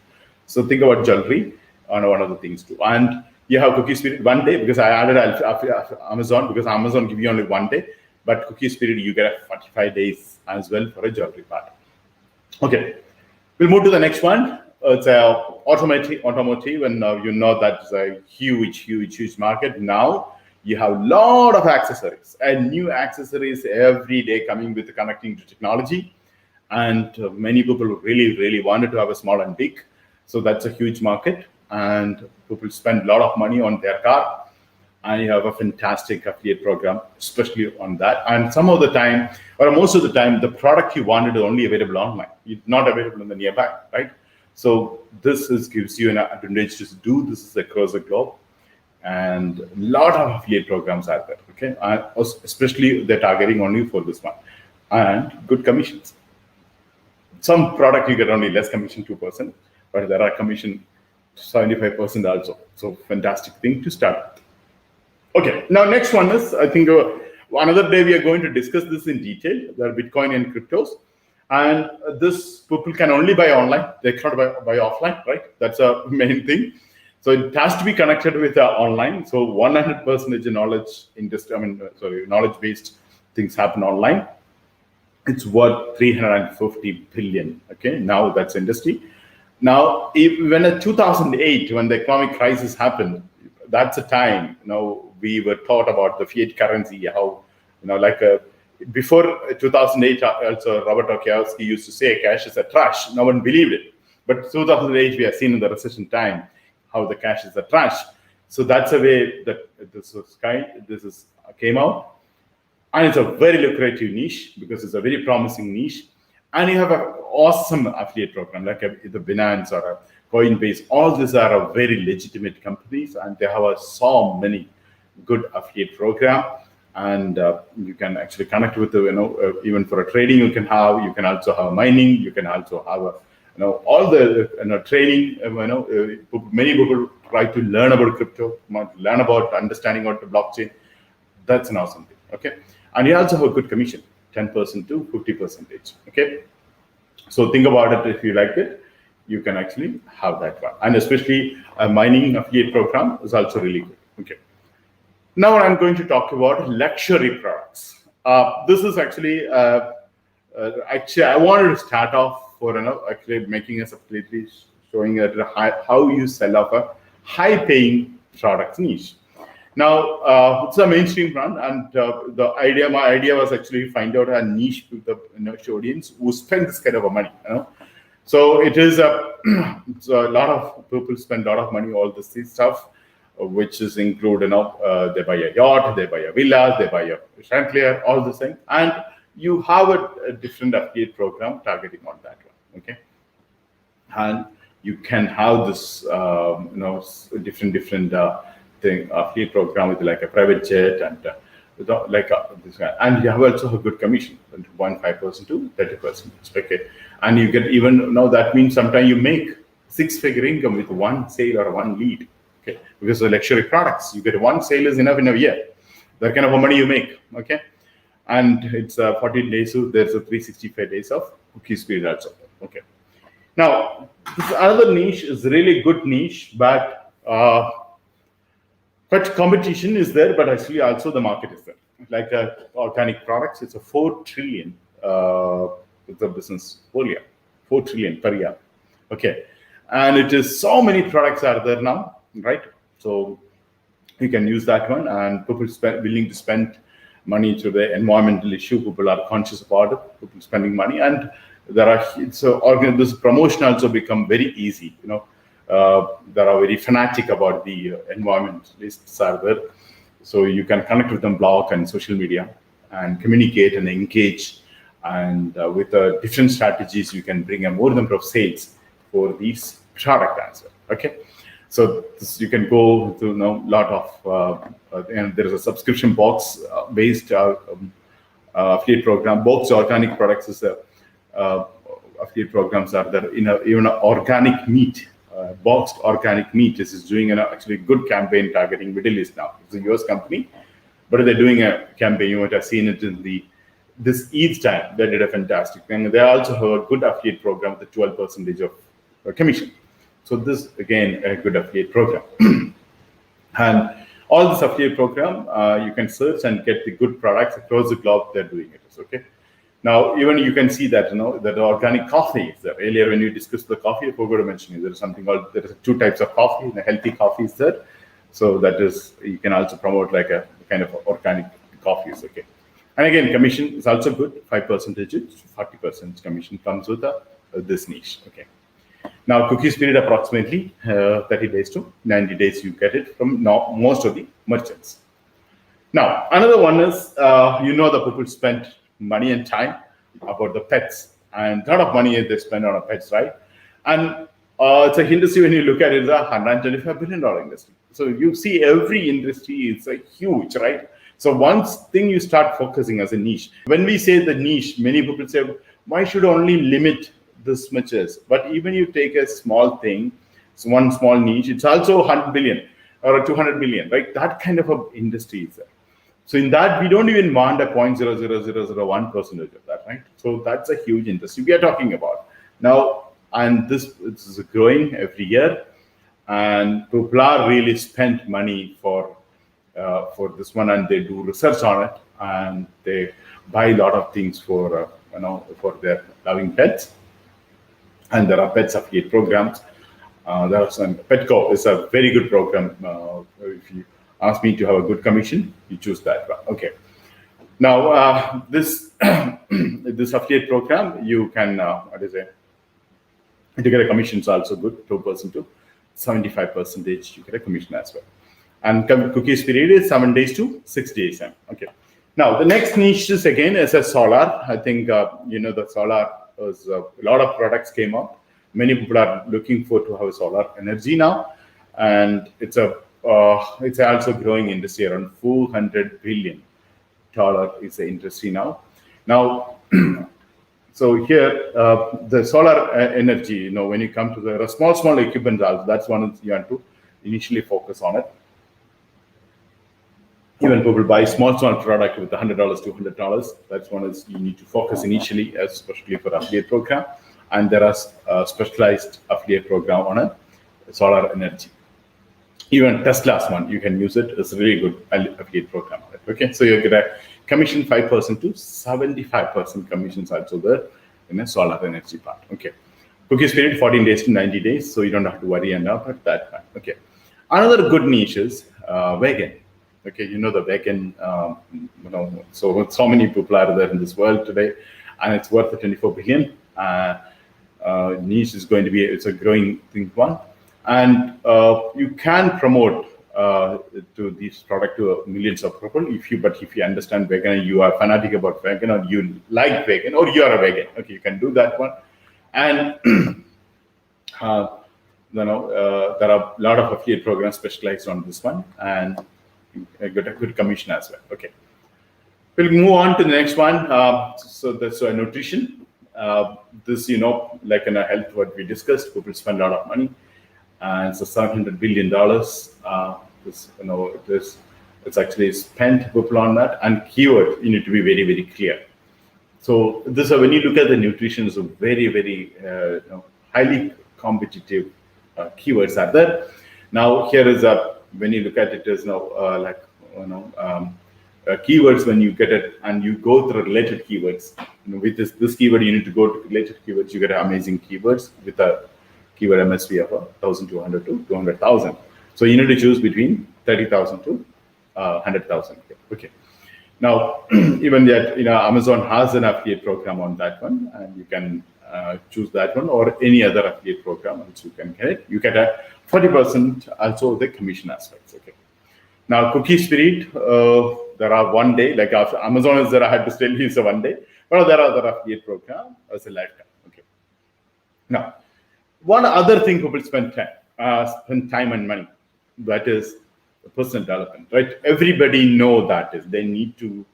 So think about jewelry on one of the things too. And you have Cookie Spirit 1 day, because I added Amazon, because Amazon give you only 1 day, but Cookie Spirit you get 45 days as well for a jewelry part. Okay, we'll move to the next one. It's automotive, and you know that's a huge market. Now you have a lot of accessories and new accessories every day coming with the connecting to technology, and many people really wanted to have a small and big. So that's a huge market, and people spend a lot of money on their car, and you have a fantastic affiliate program, especially on that. And some of the time, or most of the time, the product you wanted is only available online. It's not available in the nearby, right? So this gives you an advantage to do this across the globe, and a lot of affiliate programs out there. Okay, and especially they're targeting only for this one, and good commissions. Some product you get only less commission, 2%, but there are commission 75% also. So fantastic thing to start with. Okay, now next one is, I think another day we are going to discuss this in detail, the Bitcoin and cryptos. And this people can only buy online, they cannot buy offline, right? That's a main thing. So it has to be connected with online. So 100% knowledge industry, knowledge-based things happen online. It's worth 350 billion. Okay, now that's industry. Now, when in 2008, when the economic crisis happened, that's a time, we were taught about the fiat currency, how, before 2008, also Robert Kiyosaki used to say cash is a trash. No one believed it. But 2008, we have seen in the recession time how the cash is a trash. So that's a way that this came out. And it's a very lucrative niche, because it's a very promising niche. And you have an awesome affiliate program like the Binance or a Coinbase. All these are very legitimate companies, and they have so many good affiliate program. And you can actually connect with even for a trading you can also have mining, you can also have all the training. Many people try to learn about crypto, learn about understanding about the blockchain. That's an awesome thing. Okay, and you also have a good commission, 10% to 50%. Okay, so think about it. If you like it, you can actually have that one. And especially a mining affiliate program is also really good. Okay. Now I'm going to talk about luxury products. This is actually, I wanted to start off for actually making a completely showing how you sell off a high-paying products niche. Now it's a mainstream brand, and my idea was actually find out a niche with the audience who spend this kind of money. So it is so a lot of people spend a lot of money all this stuff, which is include they buy a yacht, they buy a villa, they buy a chandelier, all the things, and you have a different affiliate program targeting on that one. Okay, and you can have this different thing affiliate program with like a private jet and this kind. And you have also a good commission, 1.5% to 30%. Okay, and you get even that means sometimes you make 6-figure income with one sale or one lead. Okay, because the luxury products, you get one sale is enough in a year. That kind of money you make. Okay, and it's 14 days, so there's a 365 days of Cookie Spirit also. Okay. Now, this another niche is really good niche, but competition is there, but actually also the market is there. Like organic products, it's a 4 trillion it's a business whole year, 4 trillion per year. Okay, and it is so many products are there now, right? So you can use that one, and people willing to spend money to the environmental issue. People are conscious about it. People spending money, and there are this promotion also become very easy. That are very fanatic about the environmentalists are there. So you can connect with them, blog and social media, and communicate and engage. And with different strategies, you can bring a more number of sales for these product as well. Okay, so you can go to lot of and there is a subscription box based affiliate program. Box organic products is affiliate programs are there. Even organic meat. Boxed organic meat is doing an actually good campaign targeting Middle East now. It's a US company, but they're doing a campaign. You might have seen it in this Eid time. They did a fantastic thing. They also have a good affiliate program with 12% of commission. So this again a good affiliate program. And all this affiliate program, you can search and get the good products across the globe. They're doing it. Okay. Now, even you can see that that organic coffee is there. Earlier, when you discussed the coffee, I forgot to mention there is something called there is 2 types of coffee. The healthy coffee is there, so that is you can also promote like a kind of organic coffees. Okay, and again, commission is also good. 5%, 40% commission comes with this niche. Okay, now cookies period approximately 30 days to 90 days. You get it from most of the merchants. Now, another one is the people spent money and time about the pets, and a lot of money they spend on pets, right? And it's a industry when you look at it, it's a $125 billion industry. So you see every industry is huge, right? So one thing you start focusing as a niche. When we say the niche, many people say, why should only limit this much? But even you take a small thing, it's one small niche, it's also 100 billion or 200 billion, right? That kind of a industry is there. So in that, we don't even want a 0.00001% of that, right? So that's a huge industry we are talking about now, and this is growing every year, and people are really spent money for this one, and they do research on it, and they buy a lot of things for for their loving pets, and there are pets affiliate programs. There are some Petco is a very good program. If you ask me to have a good commission, you choose that one. Okay. Now this this affiliate program, you can to get a commission is also good, 2% to 75%. You get a commission as well. And cookies period is 7 days to 6 days. Okay. Now the next niche is again is a solar. I think the solar is a lot of products came up. Many people are looking for to have solar energy now, and it's also growing industry. Around $400 billion is the industry now. Now, so here the solar energy. When you come to the small equipment, that's one you have to initially focus on it. Even people buy small product with $100, $200. That's one is you need to focus initially, especially for affiliate program. And there are specialized affiliate program on a solar energy. Even Tesla's one, you can use it. It's a really good affiliate program. Okay, so you get a commission 5% to 75% commissions also there in a solar energy part. Okay, cookies period 14 days to 90 days, so you don't have to worry about that part. Okay, another good niche is vegan. Okay, the vegan. So many people are there in this world today, and it's worth the 24 billion. Niche is going to be it's a growing thing one. And you can promote to this product to millions of people if you understand vegan, you are fanatic about vegan, or you like vegan, or you are a vegan. Okay, you can do that one. And there are a lot of affiliate programs specialized on this one, and you get a good commission as well. Okay, we'll move on to the next one. So that's nutrition. This like in a health, what we discussed, people spend a lot of money. And so $700 billion. It's actually spent people on that. And keyword, you need to be very, very clear. So this, when you look at the nutrition, is a very, very highly competitive keywords are there. Now here is when you look at it as keywords. When you get it and you go through related keywords, with this keyword you need to go to related keywords. You get amazing keywords with a keyword MSV of 1,200 to 200,000. So you need to choose between 30,000 to 100,000. Okay. Now, even that, Amazon has an affiliate program on that one, and you can choose that one or any other affiliate program which you can get. You get a 40% also the commission aspects. Okay. Now, Cookie Spirit, there are 1 day, like after Amazon is there, I had to tell you it's a 1 day, but there are other affiliate program as a lifetime. Okay. Now, one other thing people spend time and money, that is personal development, right? Everybody know that is they need to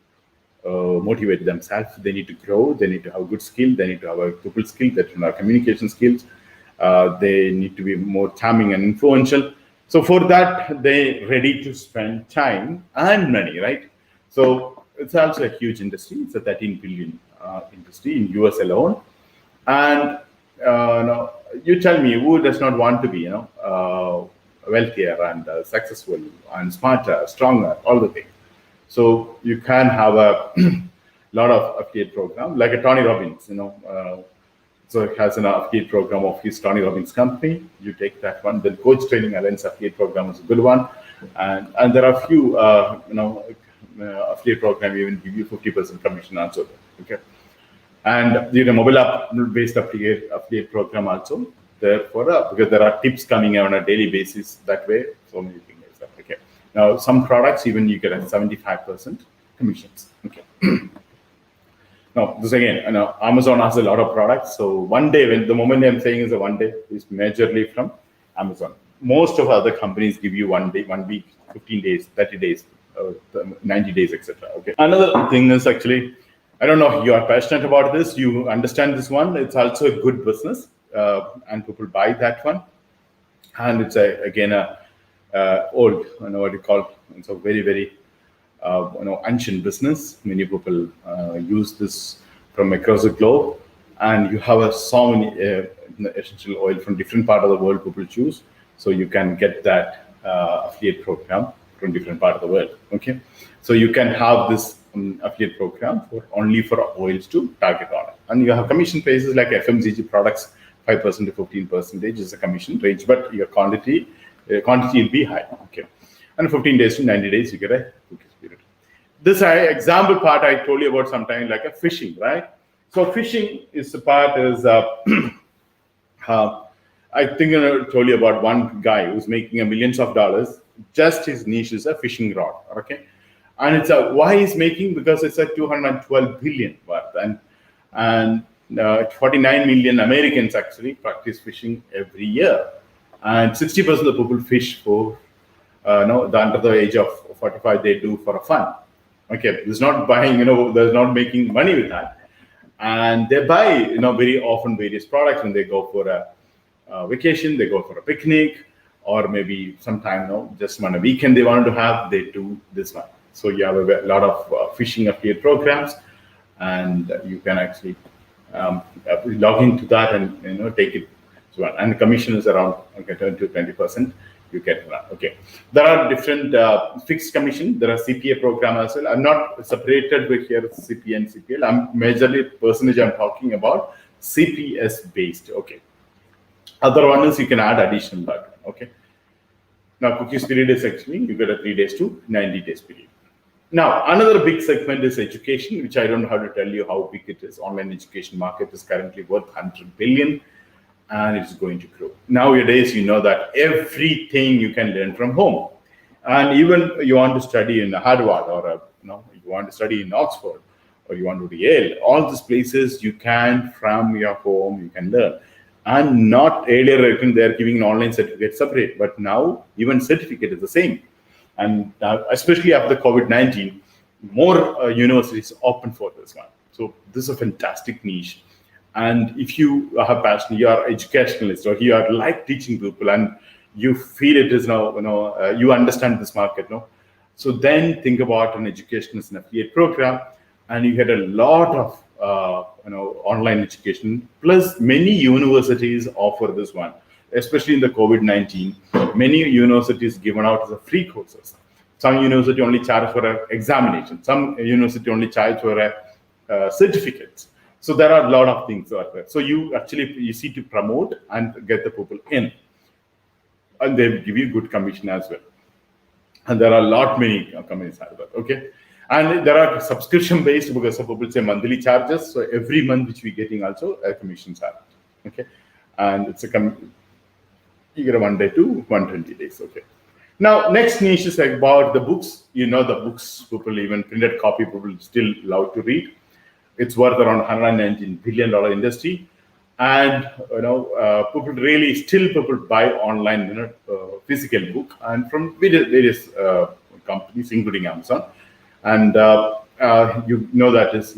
motivate themselves. They need to grow. They need to have good skill. They need to have a people skill. That communication skills. They need to be more charming and influential. So for that, they ready to spend time and money, right? So it's also a huge industry. It's a 13 billion industry in US alone. And you tell me, who does not want to be, wealthier and successful and smarter, stronger, all the things. So you can have a lot of affiliate program, like a Tony Robbins, so he has an affiliate program of his Tony Robbins company. You take that one. The Coach Training Alliance affiliate program is a good one, and there are a few, affiliate program even give you 50% commission also. Okay, and the mobile app-based affiliate program also. Therefore, because there are tips coming on a daily basis that way, so many things like that. Okay. Now, some products even you get a 75% commissions. Okay. Now, this again, Amazon has a lot of products. So 1 day, when the moment I'm saying is a 1 day, is majorly from Amazon. Most of other companies give you 1 day, 1 week, 15 days, 30 days, 90 days, etc. Okay. Another thing is actually, I don't know if you are passionate about this, you understand this one. It's also a good business. And people buy that one, and it's again a old, what you call, it's a very, very ancient business. Many people use this from across the globe, and you have so many essential oil from different part of the world people choose, so you can get that affiliate program from different part of the world. Okay, so you can have this affiliate program only for oils to target on it, and you have commission prices like FMCG products. 5% to 15% is a commission range, but your quantity will be high. Okay, and 15 days to 90 days you get a cookie spirit. This example part I told you about sometime, like a fishing, right? So fishing is the part is I think I told you about one guy who's making millions of dollars. Just his niche is a fishing rod. Okay, and it's why he's making, because it's a 212 billion worth, and 49 million Americans actually practice fishing every year, and 60% of the people fish for under the age of 45. They do for a fun. Okay, there's not buying, there's not making money with that, and they buy very often various products when they go for a vacation, they go for a picnic, or maybe sometime just on a weekend they want to have, they do this one. So you have a lot of fishing affiliate programs, and you can actually log into that and take it. So, and the commission is around 10 to 20%. You get that. Okay, there are different fixed commission. There are CPA program as well. I'm not separated with here CPA and CPL. I'm majorly percentage. I'm talking about CPS based. Okay. Other one is you can add additional value. Okay. Now cookies period is actually you get a 3 days to 90 days period. Now, another big segment is education, which I don't know how to tell you how big it is. Online education market is currently worth 100 billion, and it's going to grow. Nowadays, you know that everything you can learn from home, and even you want to study in Harvard, or you want to study in Oxford, or you want to go to Yale. All these places you can, from your home, you can learn. And not earlier, they're giving an online certificate separate, but now even certificate is the same. And especially after COVID-19, more universities open for this one. So this is a fantastic niche. And if you have passion, you are educationalist, or you are like teaching people, and you feel it is you understand this market, so then think about an educationalist and affiliate program, and you get a lot of online education. Plus, many universities offer this one, especially in the COVID-19. Many universities given out as a free courses. Some university only charge for an examination. Some university only charge for a certificates. So there are a lot of things out there. So you see to promote and get the people in, and they give you good commission as well. And there are a lot many companies out there. Okay. And there are subscription based, because some people say monthly charges. So every month which we getting also a commission charge. Okay. And it's you get a 1 day to 120 days. Okay. Now, next niche is about the books. The books, people, even printed copy, people still love to read. It's worth around $119 billion industry. And, people buy online, physical book, and from various companies, including Amazon. And that is,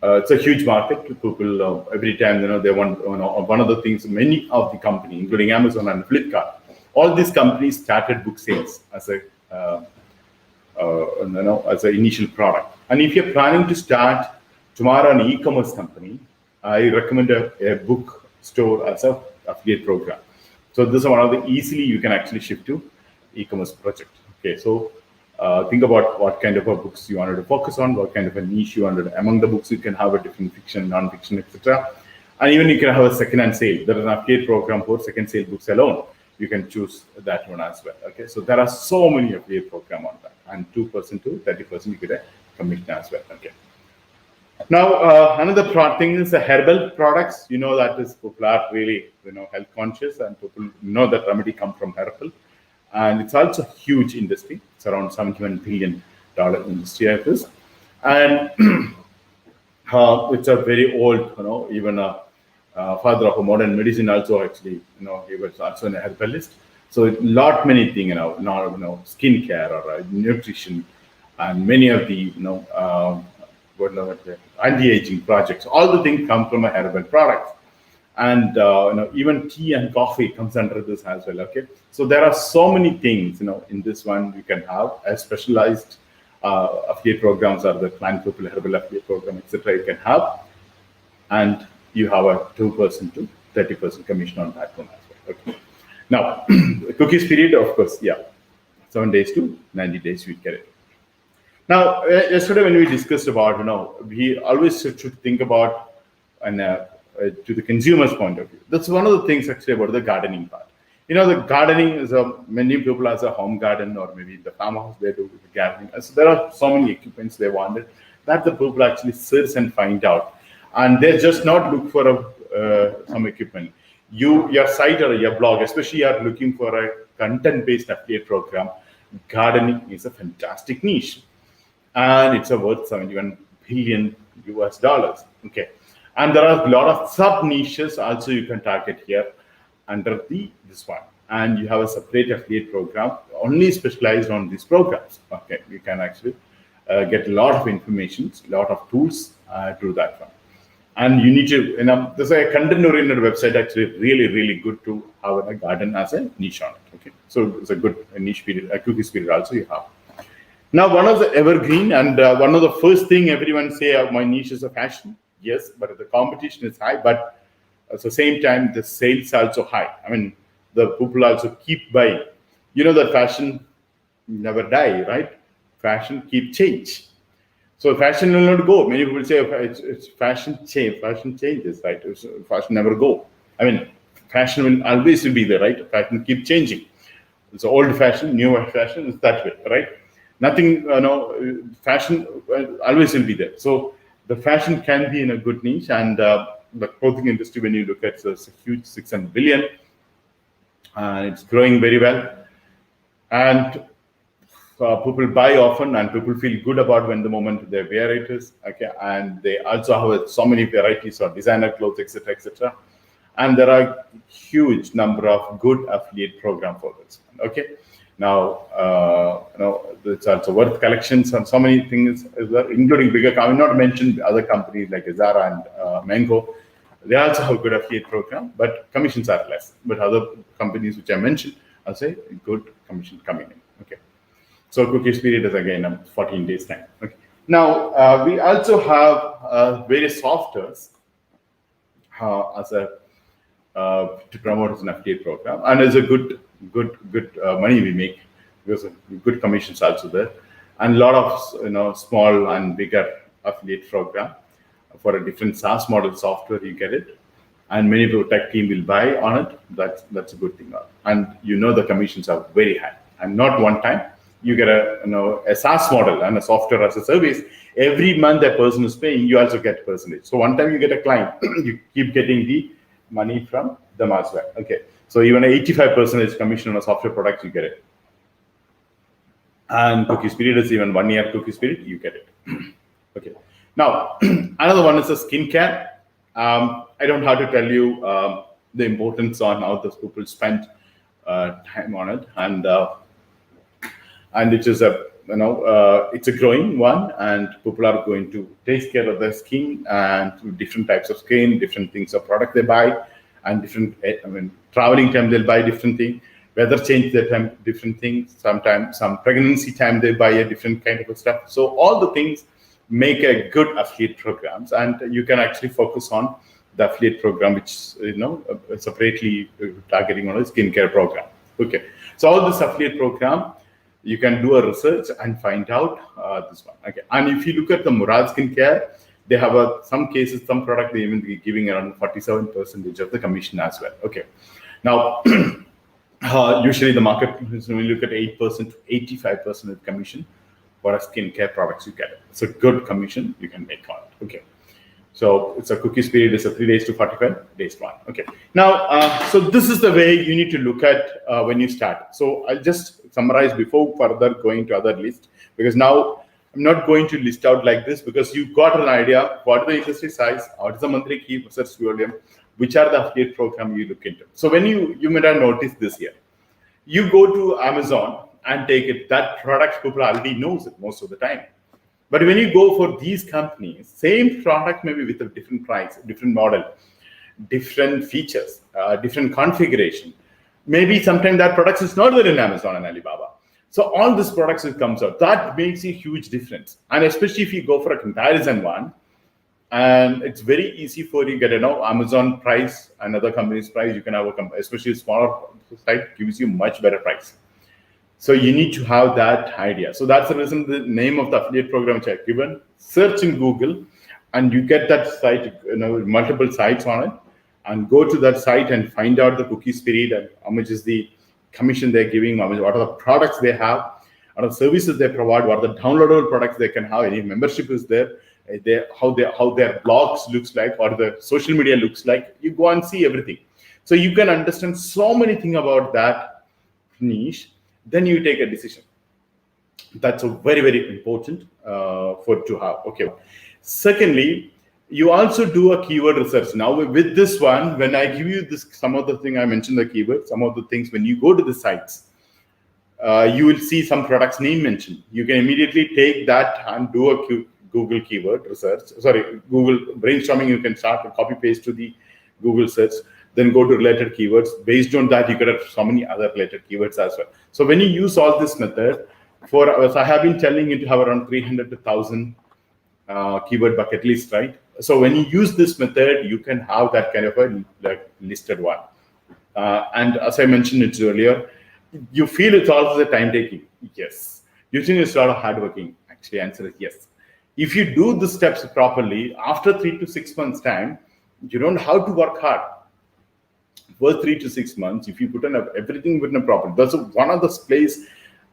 it's a huge market. People every time they want. One of the things, many of the companies, including Amazon and Flipkart, all these companies started book sales as an initial product. And if you're planning to start tomorrow an e-commerce company, I recommend a book store as a affiliate program. So this is one of the easily you can actually shift to e-commerce project. Okay, so think about what kind of books you wanted to focus on, what kind of a niche you wanted. Among the books, you can have a different fiction, non-fiction, etc. And even you can have a second-hand sale. There is an affiliate program for second sale books alone. You can choose that one as well. Okay, so there are so many affiliate program on that, and 2% to 30% you get a commission as well. Okay. Now another thing is the herbal products. That is people are really health conscious, and people know that remedy come from herbal, and it's also a huge industry. It's around $71 billion industry of this, and it's a very old, even father of a modern medicine also actually, he was also an herbalist. So many things, skincare or nutrition, and many of the, anti-aging projects, all the things come from a herbal product. And, even tea and coffee comes under this as well. Okay. So there are so many things, in this one. You can have a specialized affiliate programs, or the Plant Purple herbal affiliate program, etc. You can have, and you have a 2% to 30% commission on that one as well. Okay. Now, cookies period, of course, 7 days to 90 days we get it. Now, yesterday when we discussed about, we always should think about to the consumer's point of view. That's one of the things actually about the gardening part. The gardening is many people has a home garden, or maybe the farmhouse they do with the gardening. So there are so many equipments they wanted that the people actually search and find out. And they just not look for some equipment. Your site or your blog, especially you are looking for a content-based affiliate program, gardening is a fantastic niche. And it's worth $71 billion. Okay. And there are a lot of sub-niches also you can target here under this one. And you have a separate affiliate program only specialized on these programs. Okay. You can actually get a lot of information, a lot of tools through that one. And you need to, there's a content-oriented website actually really, really good to have a garden as a niche on it. Okay, so it's a good niche period, a cookies period also you have. Now, one of the evergreen, and one of the first thing everyone say, my niche is a fashion. Yes, but the competition is high, but at the same time, the sales are also high. I mean, the people also keep buying. That fashion never die, right? Fashion keep change. So fashion will not go. Many people say it's fashion change. Fashion changes, right? Fashion never go. I mean, fashion will always be there, right? Fashion keep changing. It's old fashion, new fashion is that way, right? Nothing, fashion always will be there. So the fashion can be in a good niche, and the clothing industry, when you look at it's a huge $600 billion, and it's growing very well. And people buy often, and people feel good about when the moment they wear it is. Okay, and they also have so many varieties of designer clothes, etc., etc. And there are huge number of good affiliate program for this. Okay, now it's also worth collections and so many things, including bigger. I will not mention other companies like Zara and Mango. They also have good affiliate program, but commissions are less. But other companies which I mentioned, I'll say good commission coming in. Okay. So cookies period is again 14 days time. Okay. Now, we also have various softwares as a to promote as an affiliate program, and it's a good money we make because of good commissions also there, and a lot of small and bigger affiliate program for a different SaaS model software. You get it, and many people tech team will buy on it. That's a good thing, and the commissions are very high, and not one time. You get a SaaS model and a software as a service. Every month that person is paying, you also get percentage. So one time you get a client, you keep getting the money from them as well. Okay, so even 85% commission on a software product, you get it. And Cookie Spirit is even 1 year Cookie Spirit, you get it. Okay. Now another one is a skincare. I don't have to tell you the importance on how those people spend time on it, and it is it's a growing one, and people are going to take care of their skin and different types of skin, different things of product they buy, and different. Traveling time they'll buy different thing. Weather change their time, different things. Sometimes some pregnancy time they buy a different kind of stuff. So all the things make a good affiliate programs, and you can actually focus on the affiliate program, which separately targeting on a skincare program. Okay, so all this affiliate program, you can do a research and find out this one. Okay, and if you look at the Murad Skincare, they have some cases, some product they even be giving around 47% of the commission as well. Okay, now usually the market, when you look at 8% to 85% of commission for a skincare products, you get it. It's a good commission you can make on it. Okay. So it's a Cookie Spirit is a 3 days to 45 days one. Okay. Now, so this is the way you need to look at when you start. So I'll just summarize before further going to other list, because now I'm not going to list out like this, because you've got an idea what the industry size, what is the monthly key search volume, which are the affiliate program you look into. So when you may have noticed this here, you go to Amazon and take it. That product people already knows it most of the time. But when you go for these companies, same product maybe with a different price, different model, different features, different configuration. Maybe sometimes that product is not there in Amazon and Alibaba. So all these products that comes out, that makes a huge difference. And especially if you go for a comparison one, and it's very easy for you to get Amazon price, another company's price. You can have especially a smaller site gives you much better price. So you need to have that idea. So that's the reason the name of the affiliate program which I've given. Search in Google, and you get that site, multiple sites on it, and go to that site and find out the Cookie Spirit and how much is the commission they're giving, what are the products they have, what are the services they provide, what are the downloadable products they can have, any membership is there, how their blogs looks like, or the social media looks like. You go and see everything. So you can understand so many things about that niche. Then you take a decision. That's a very, very important for to have. Okay. Secondly, you also do a keyword research. Now with this one, when I give you this, some of the thing I mentioned the keyword, some of the things when you go to the sites, you will see some products name mentioned. You can immediately take that and do a Google keyword research. Sorry, Google brainstorming. You can start to copy paste to the Google search. Then go to related keywords. Based on that, you could have so many other related keywords as well. So when you use all this method, as I have been telling you to have around 300 to 1,000 keyword bucket list, right? So when you use this method, you can have that kind of a listed one. And as I mentioned it earlier, you feel it's also the time taking. Yes. You think it's a lot of hard working. Actually, answer is yes. If you do the steps properly, after 3 to 6 months time, you don't have to work hard. For 3 to 6 months, if you put in everything written properly, that's one of the place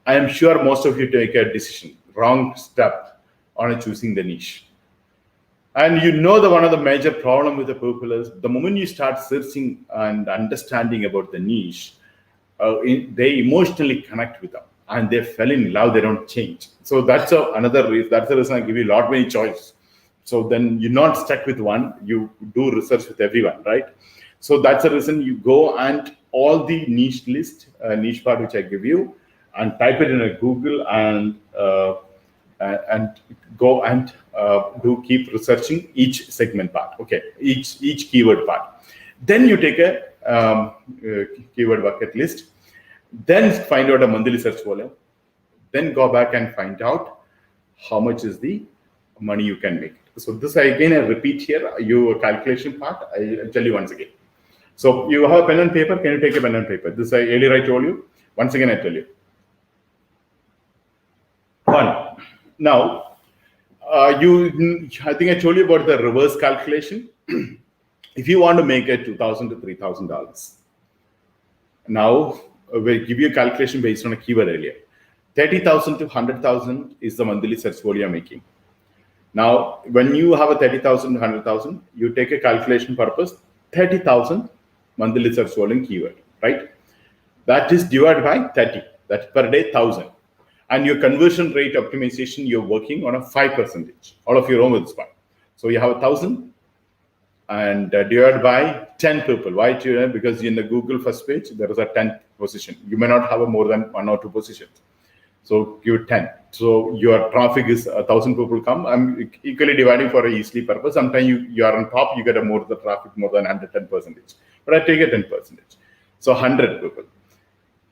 I am sure most of you take a decision, wrong step on choosing the niche. And one of the major problem with the people is the moment you start searching and understanding about the niche, they emotionally connect with them and they fell in love. They don't change. So that's another reason. That's the reason I give you a lot many choice. So then you're not stuck with one. You do research with everyone, right? So that's the reason you go and all the niche list, niche part which I give you, and type it in a Google and go and keep researching each segment part. Okay, each keyword part. Then you take a keyword bucket list. Then find out a monthly search volume. Then go back and find out how much is the money you can make. So this again, I repeat here, your calculation part, I'll tell you once again. So you have a pen and paper, can you take a pen and paper? This earlier I told you, once again I tell you. One, now, I think I told you about the reverse calculation. If you want to make it $2,000 to $3,000, now we'll give you a calculation based on a keyword earlier. 30,000 to 100,000 is the monthly search volume you're making. Now, when you have a 30,000 to 100,000, you take a calculation purpose, 30,000 monthly search volume keyword, right? That is divided by 30. That's per day, 1,000. And your conversion rate optimization, you're working on a 5%. All of your own with this one. So you have 1,000 and divided by 10 people. Why? Because in the Google first page, there is a 10th position. You may not have a more than 1 or 2 positions. So give it 10. So your traffic is 1,000 people come. I'm equally dividing for a easily purpose. Sometimes you are on top, you get a more the traffic more than 110%. But I take a 10%. So 100 people.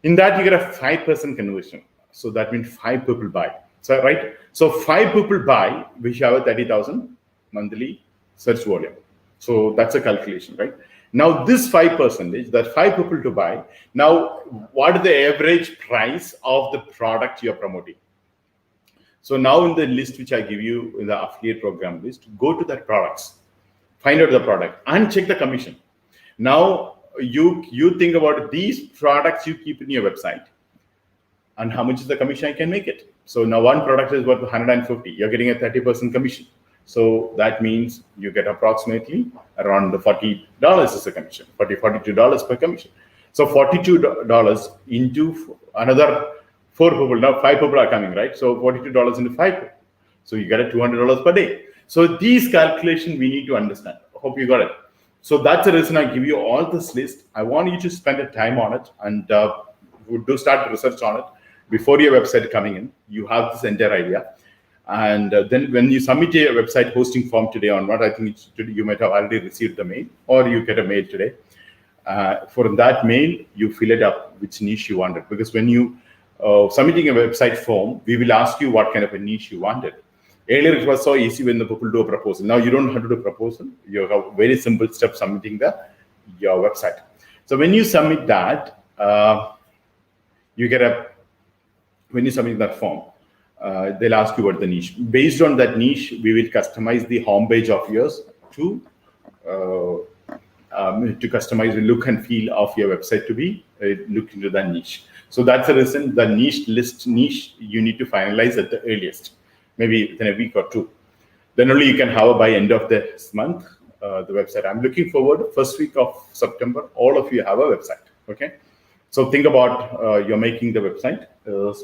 In that you get a 5% conversion. So that means 5 people buy. So right. So 5 people buy, we have a 30,000 monthly search volume. So that's a calculation, right? Now this 5%, that 5 people to buy. Now, what is the average price of the product you're promoting? So now in the list which I give you in the affiliate program list, go to that products, find out the product and check the commission. Now you think about these products you keep in your website and how much is the commission I can make it. So now one product is worth 150, you're getting a 30% commission. So that means you get approximately around the $40 is a commission, $42 per commission. So $42 into another 4 people. Now 5 people are coming, right? So $42 into 5 people. So you get a $200 per day. So these calculations we need to understand. Hope you got it. So that's the reason I give you all this list. I want you to spend a time on it and do start research on it before your website coming in. You have this entire idea. And then when you submit a website hosting form today onward, I think you might have already received the mail or you get a mail today. For that mail, you fill it up which niche you wanted. Because when you submitting a website form, we will ask you what kind of a niche you wanted. Earlier, it was so easy when the people do a proposal. Now you don't have to do a proposal. You have very simple step submitting your website. So when you submit that, you get when you submit that form, they'll ask you about the niche. Based on that niche, we will customize the homepage of yours to customize the look and feel of your website to be look into that niche. So that's the reason the niche you need to finalize at the earliest, maybe within a week or 2. Then only you can have by end of this month the website. I'm looking forward first week of September, all of you have a website. Okay, so think about you're making the website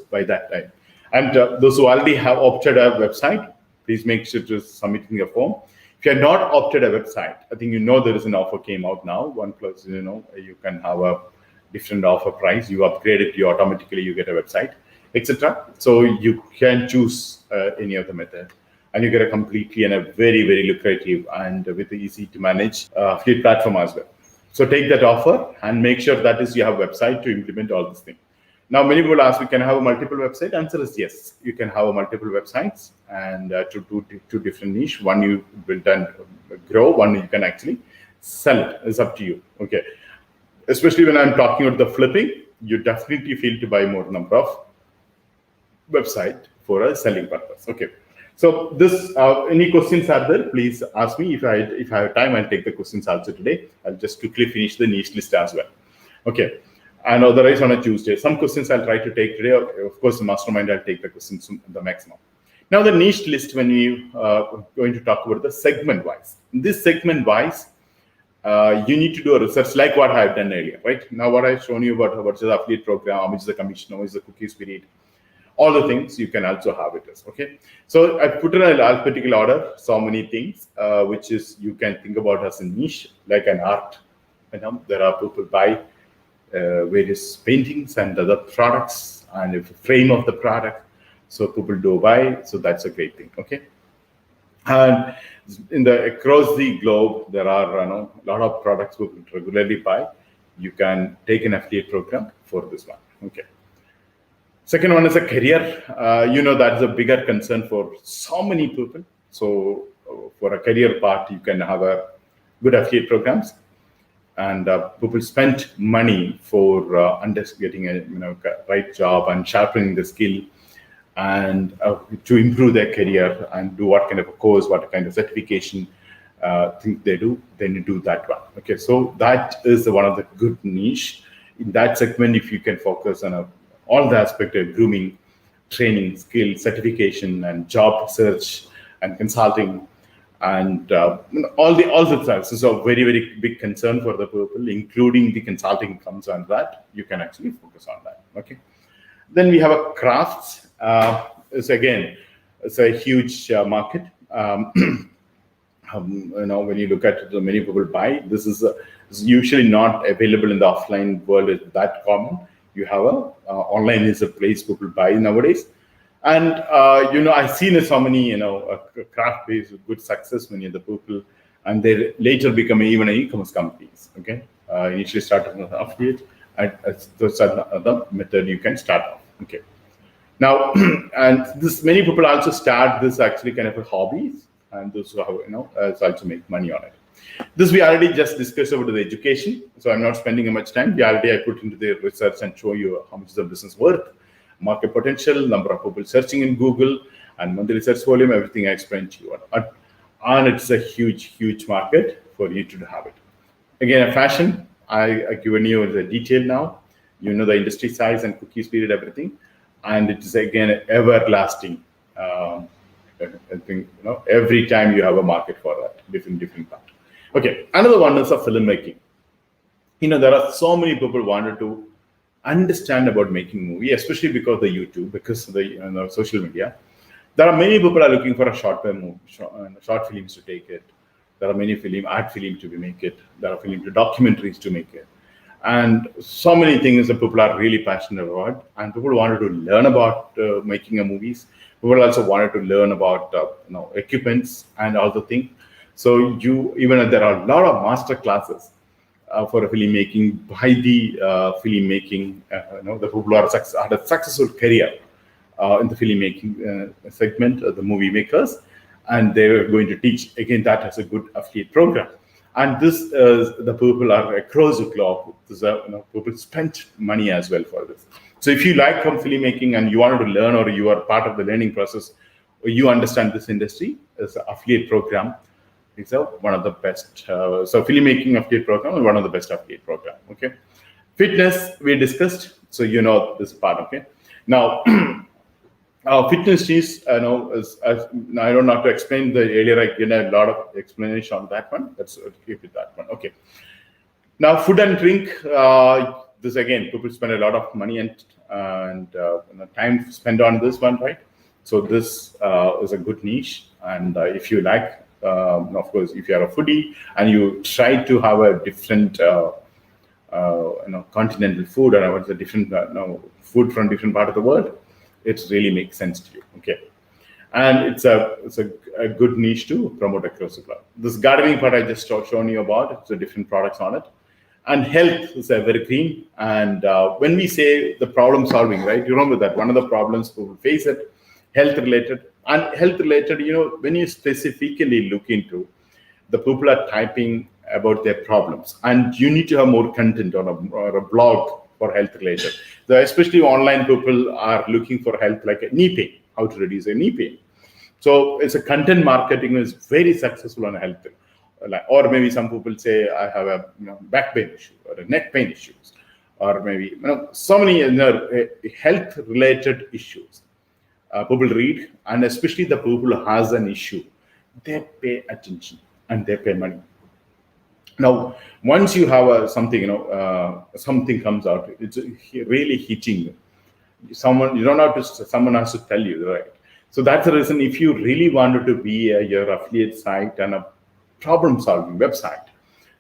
by that time. And those who already have opted a website, please make sure to submitting your form. If you have not opted a website, I think there is an offer came out now. OnePlus, you can have a different offer price. You upgrade it, you automatically you get a website, etc. So you can choose any of the method, and you get a completely and a very, very lucrative and with easy to manage affiliate platform as well. So take that offer and make sure that is you have a website to implement all this thing. Now, many people ask, we can have a multiple website? Answer is yes. You can have a multiple websites and to do two different niche. One you build and grow. One you can actually sell it. It's up to you. Okay. Especially when I'm talking about the flipping, you definitely feel to buy more number of website for a selling purpose. Okay. So this, any questions are there? Please ask me. If I have time, I'll take the questions also today. I'll just quickly finish the niche list as well. Okay. And otherwise on a Tuesday. Some questions I'll try to take today. Of course, the mastermind, I'll take the questions the maximum. Now the niche list, when we going to talk about the segment wise. In this segment wise, you need to do a research like what I've done earlier, right? Now what I've shown you about what's the affiliate program, how much is the commission, how much is the cookie spirit, all the things you can also have it as, okay? So I put in an alphabetical order, so many things, which is you can think about as a niche, like an art. There are people buy various paintings and other products and a frame of the product, so people do buy, so that's a great thing. Okay, and across the globe there are a lot of products people regularly buy. You can take an affiliate program for this one. Okay, second one is a career. That's a bigger concern for so many people. So for a career part, you can have a good affiliate programs, and people spend money for getting a right job and sharpening the skill, and to improve their career and do what kind of a course, what kind of certification thing they do, then you do that one. Okay, so that is one of the good niche in that segment. If you can focus on all the aspect of grooming, training, skill, certification, and job search and consulting, and all the things. This is a very, very big concern for the people, including the consulting comes on that. You can actually focus on that. Okay. Then we have a crafts. It's a huge market. When you look at it, many people buy. This is usually not available in the offline world. It's that common. You have online is a place people buy nowadays. And I've seen so many craft based good success, many of the people, and they later become even e-commerce companies. Okay, initially started as an affiliate. That's another method you can start off. Okay, now and this many people also start this actually kind of a hobbies, and this also make money on it. This we already just discussed about the education, so I'm not spending much time. We already I put into the research and show you how much is the business worth, market potential, number of people searching in Google, and monthly search volume, everything I explained to you. And it's a huge market for you to have it. Again, a fashion, I given you the detail now. You know the industry size and cookies period, everything. And it is again everlasting. I think every time you have a market for that, different part. Okay, another one is a filmmaking. There are so many people wanted to understand about making movie, especially because of the YouTube, because of the social media. There are many people are looking for a short films to take it. There are many art film to be make it. There are documentaries to make it, and so many things that people are really passionate about. And people wanted to learn about making a movies. People also wanted to learn about equipments and all the things. So there are a lot of master classes for filmmaking by the filmmaking. The people who had a successful career in the filmmaking segment, the movie makers, and they were going to teach. Again, that has a good affiliate program. And this is the people are across the globe. People spent money as well for this. So if you like filmmaking and you wanted to learn, or you are part of the learning process, or you understand this industry, as an affiliate program. It's one of the best. So filmmaking affiliate program is one of the best affiliate program. Okay, fitness we discussed, so this part. Okay, now fitness is I don't have to explain the earlier. I gave a lot of explanation on that one. Let's keep it that one. Okay, now food and drink. This again, people spend a lot of money and time spent on this one, right? So this is a good niche, and if you like. Of course, if you are a foodie and you try to have a different, continental food, or what's a different food from different part of the world, it really makes sense to you. Okay, and it's a good niche to promote across the globe. This gardening part I just shown you about. It's a different products on it, and health is a very green. And when we say the problem solving, right? You remember that one of the problems people face it, health related. And health related, when you specifically look into, the people are typing about their problems, and you need to have more content on a blog for health related. Especially online people are looking for health, like a knee pain, how to reduce a knee pain. So it's a content marketing is very successful on health. Or maybe some people say I have a back pain issue or a neck pain issues, or maybe so many health related issues. People read, and especially the people who has an issue, they pay attention and they pay money. Now, once you have something comes out, it's really hitting you. Someone has to tell you, right? So that's the reason. If you really wanted to be your affiliate site and a problem-solving website,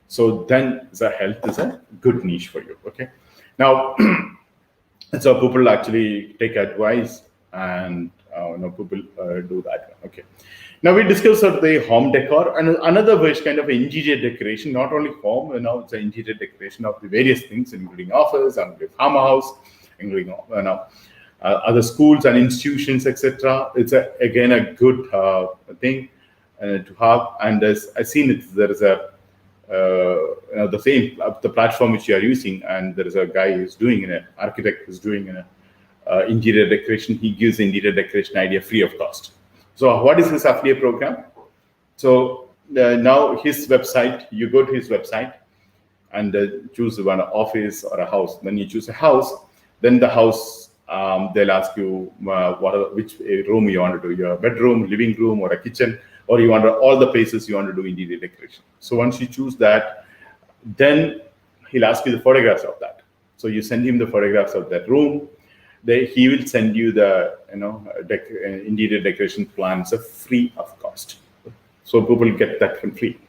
so then the health is a good niche for you. Okay, now so people actually take advice. And people do that. Okay. Now we discussed the home decor, and another which kind of interior decoration, not only home, it's an interior decoration of the various things, including office and farmhouse, including other schools and institutions, etc. It's again a good thing. to have. And as I've seen it, there is a the same the platform which you are using, and there is a guy who's doing an architect who's doing an interior decoration. He gives interior decoration idea free of cost. So what is this affiliate program? So now his website, you go to his website and choose one office or a house. When you choose a house, then the house, they'll ask you which room you want to do, your bedroom, living room, or a kitchen, or you want all the places you want to do interior decoration. So once you choose that, then he'll ask you the photographs of that. So you send him the photographs of that room. He will send you the interior decoration plans free of cost. So people get that for free.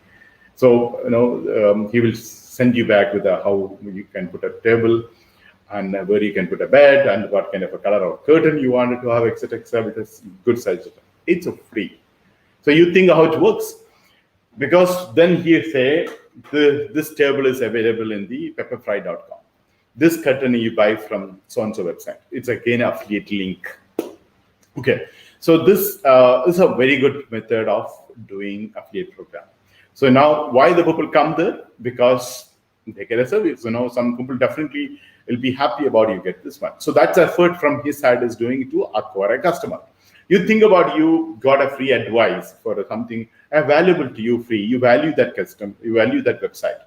So he will send you back with how you can put a table, and where you can put a bed, and what kind of a color of curtain you wanted to have, etc., with a good size. It's free. So you think how it works, because then he say this table is available in the pepperfry.com. This curtain you buy from so-and-so website. It's again an affiliate link. Okay, so this is a very good method of doing affiliate program. So now why the people come there? Because they get a service. Some people definitely will be happy about you get this one. So that's effort from his side is doing to acquire a customer. You think about you got a free advice for something valuable to you, free. You value that custom, you value that website,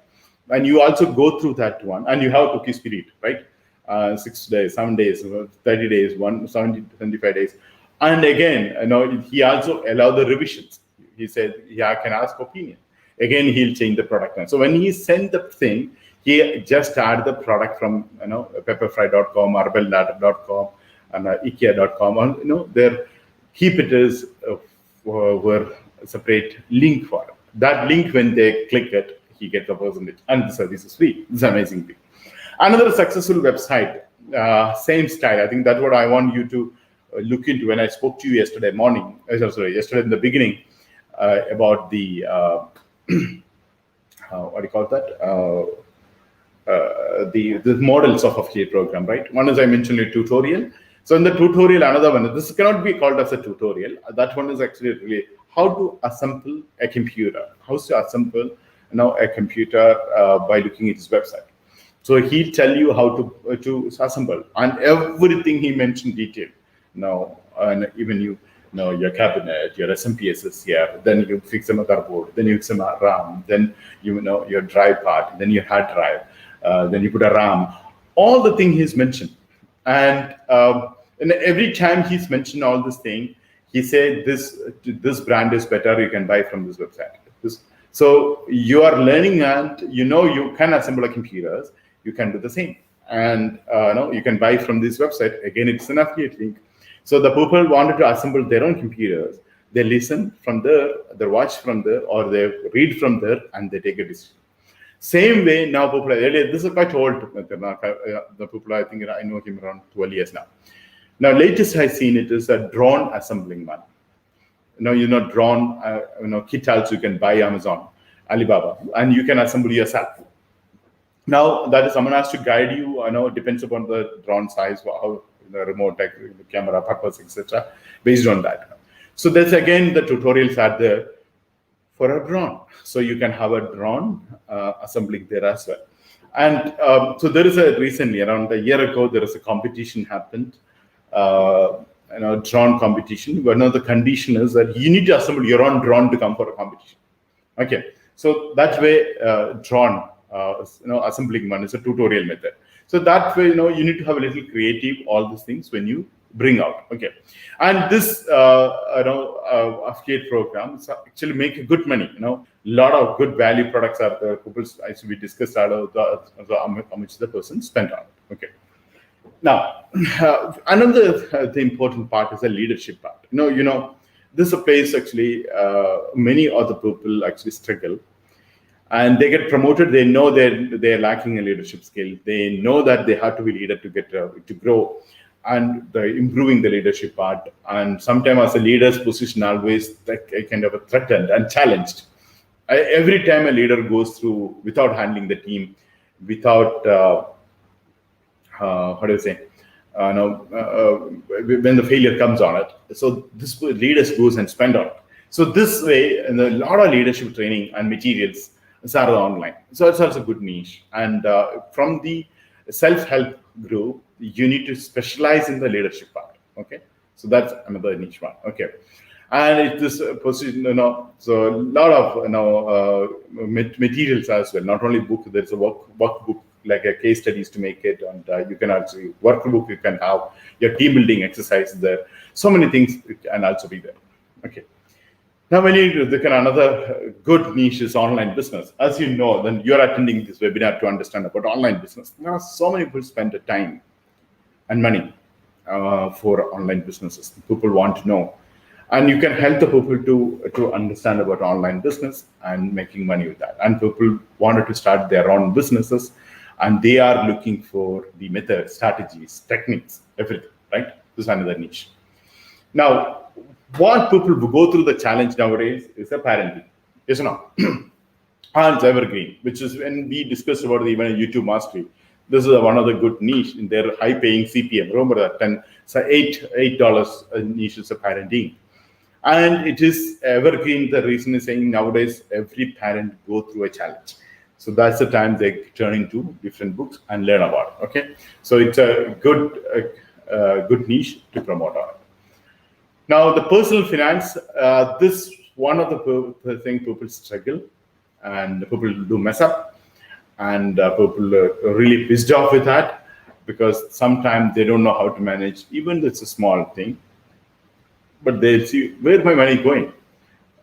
and you also go through that one, and you have cookie spirit, right? 6 days, 7 days, 30 days, 170 to 25 days, and again, he also allow the revisions. He said, yeah, I can ask opinion. Again, he'll change the product line. So when he sent the thing, he just add the product from pepperfry.com, arbel.com, and ikea.com, and there. Keep it as were a separate link for it. That link, when they click it, he gets the percentage, and the service is free. It's amazing thing. Another successful website, same style. I think that's what I want you to look into. When I spoke to you yesterday morning, yesterday in the beginning, about the what do you call that? The models of affiliate program, right? One is I mentioned a tutorial. So in the tutorial, another one, this cannot be called as a tutorial. That one is actually really how to assemble a computer. How to assemble a computer by looking at his website. So he'll tell you how to assemble, and everything he mentioned detail. And even your cabinet, your SMPS here, then you fix a motherboard, then you fix a RAM, then your drive part, then your hard drive, then you put a RAM. All the thing he's mentioned. And every time he's mentioned all this thing, he said this brand is better. You can buy from this website. So you are learning, and you can assemble computers. You can do the same, and you can buy from this website. Again, it's an affiliate link. So the people wanted to assemble their own computers. They listen from there, they watch from there, or they read from there, and they take a decision. Same way now, people earlier, this is quite old. The people, I think I know him around 12 years now. Now, latest I've seen it is a drone assembling one. Drone, kit also you can buy Amazon, Alibaba, and you can assemble yourself. Now that is someone has to guide you. It depends upon the drone size, how the remote, the camera purpose, etc. Based on that. So that's again the tutorials are there for a drone. So you can have a drone assembling there as well. And so there is recently, around a year ago, there is a competition happened, drone competition. One of the condition is that you need to assemble your own drone to come for a competition. Okay, so that way drone, assembling one is a tutorial method. So that way, you need to have a little creative, all these things when you bring out. Okay, and this affiliate programs actually make a good money. Lot of good value products are there. As we discussed, how much the person spent on. Okay. Now, another the important part is the leadership part. This is a place actually many other people actually struggle, and they get promoted. They know they're lacking a leadership skill. They know that they have to be leader to get to grow, and improving the leadership part. And sometimes as a leader's position, always kind of threatened and challenged. Every time a leader goes through without handling the team, without how do you say, when the failure comes on it, so this leaders goes and spend on it. So this way, and a lot of leadership training and materials are online. So it's also a good niche. And from the self-help group, you need to specialize in the leadership part. Okay, so that's another niche one. Okay, and it is position, so a lot of materials as well. Not only book, there's a workbook like a case studies to make it, and you can actually workbook. You can have your team building exercises there. So many things can also be there. Okay. Now, when you look at another good niche is online business. As you know, then you're attending this webinar to understand about online business. Now, so many people spend the time and money for online businesses. People want to know, and you can help the people to understand about online business and making money with that. And people wanted to start their own businesses, and they are looking for the methods, strategies, techniques, everything. Right? This is another niche. Now, what people go through the challenge nowadays is a parenting. Yes or no? And it's evergreen, which is when we discussed about even YouTube mastery. This is one of the good niche in their high-paying CPM. Remember that $8 niche is a parenting, and it is evergreen. The reason is saying nowadays every parent go through a challenge, so that's the time they turn into different books and learn about it. Okay, so it's a good niche to promote on. Now, the personal finance, this one of the thing people struggle, and people do mess up, and people are really pissed off with that, because sometimes they don't know how to manage, even if it's a small thing, but they'll see, where's my money going?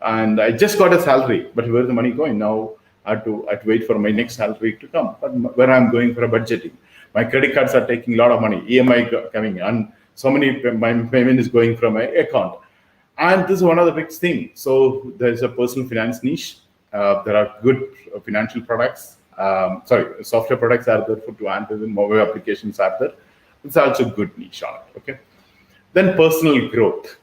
And I just got a salary, but where's the money going? Now I have to wait for my next salary to come, but where I'm going for a budgeting. My credit cards are taking a lot of money, EMI coming, and so many, my payment is going from my account. And this is one of the big things. So there's a personal finance niche. There are good financial products. Software products are there to handle, mobile applications are there. It's also a good niche on it. Okay. Then personal growth.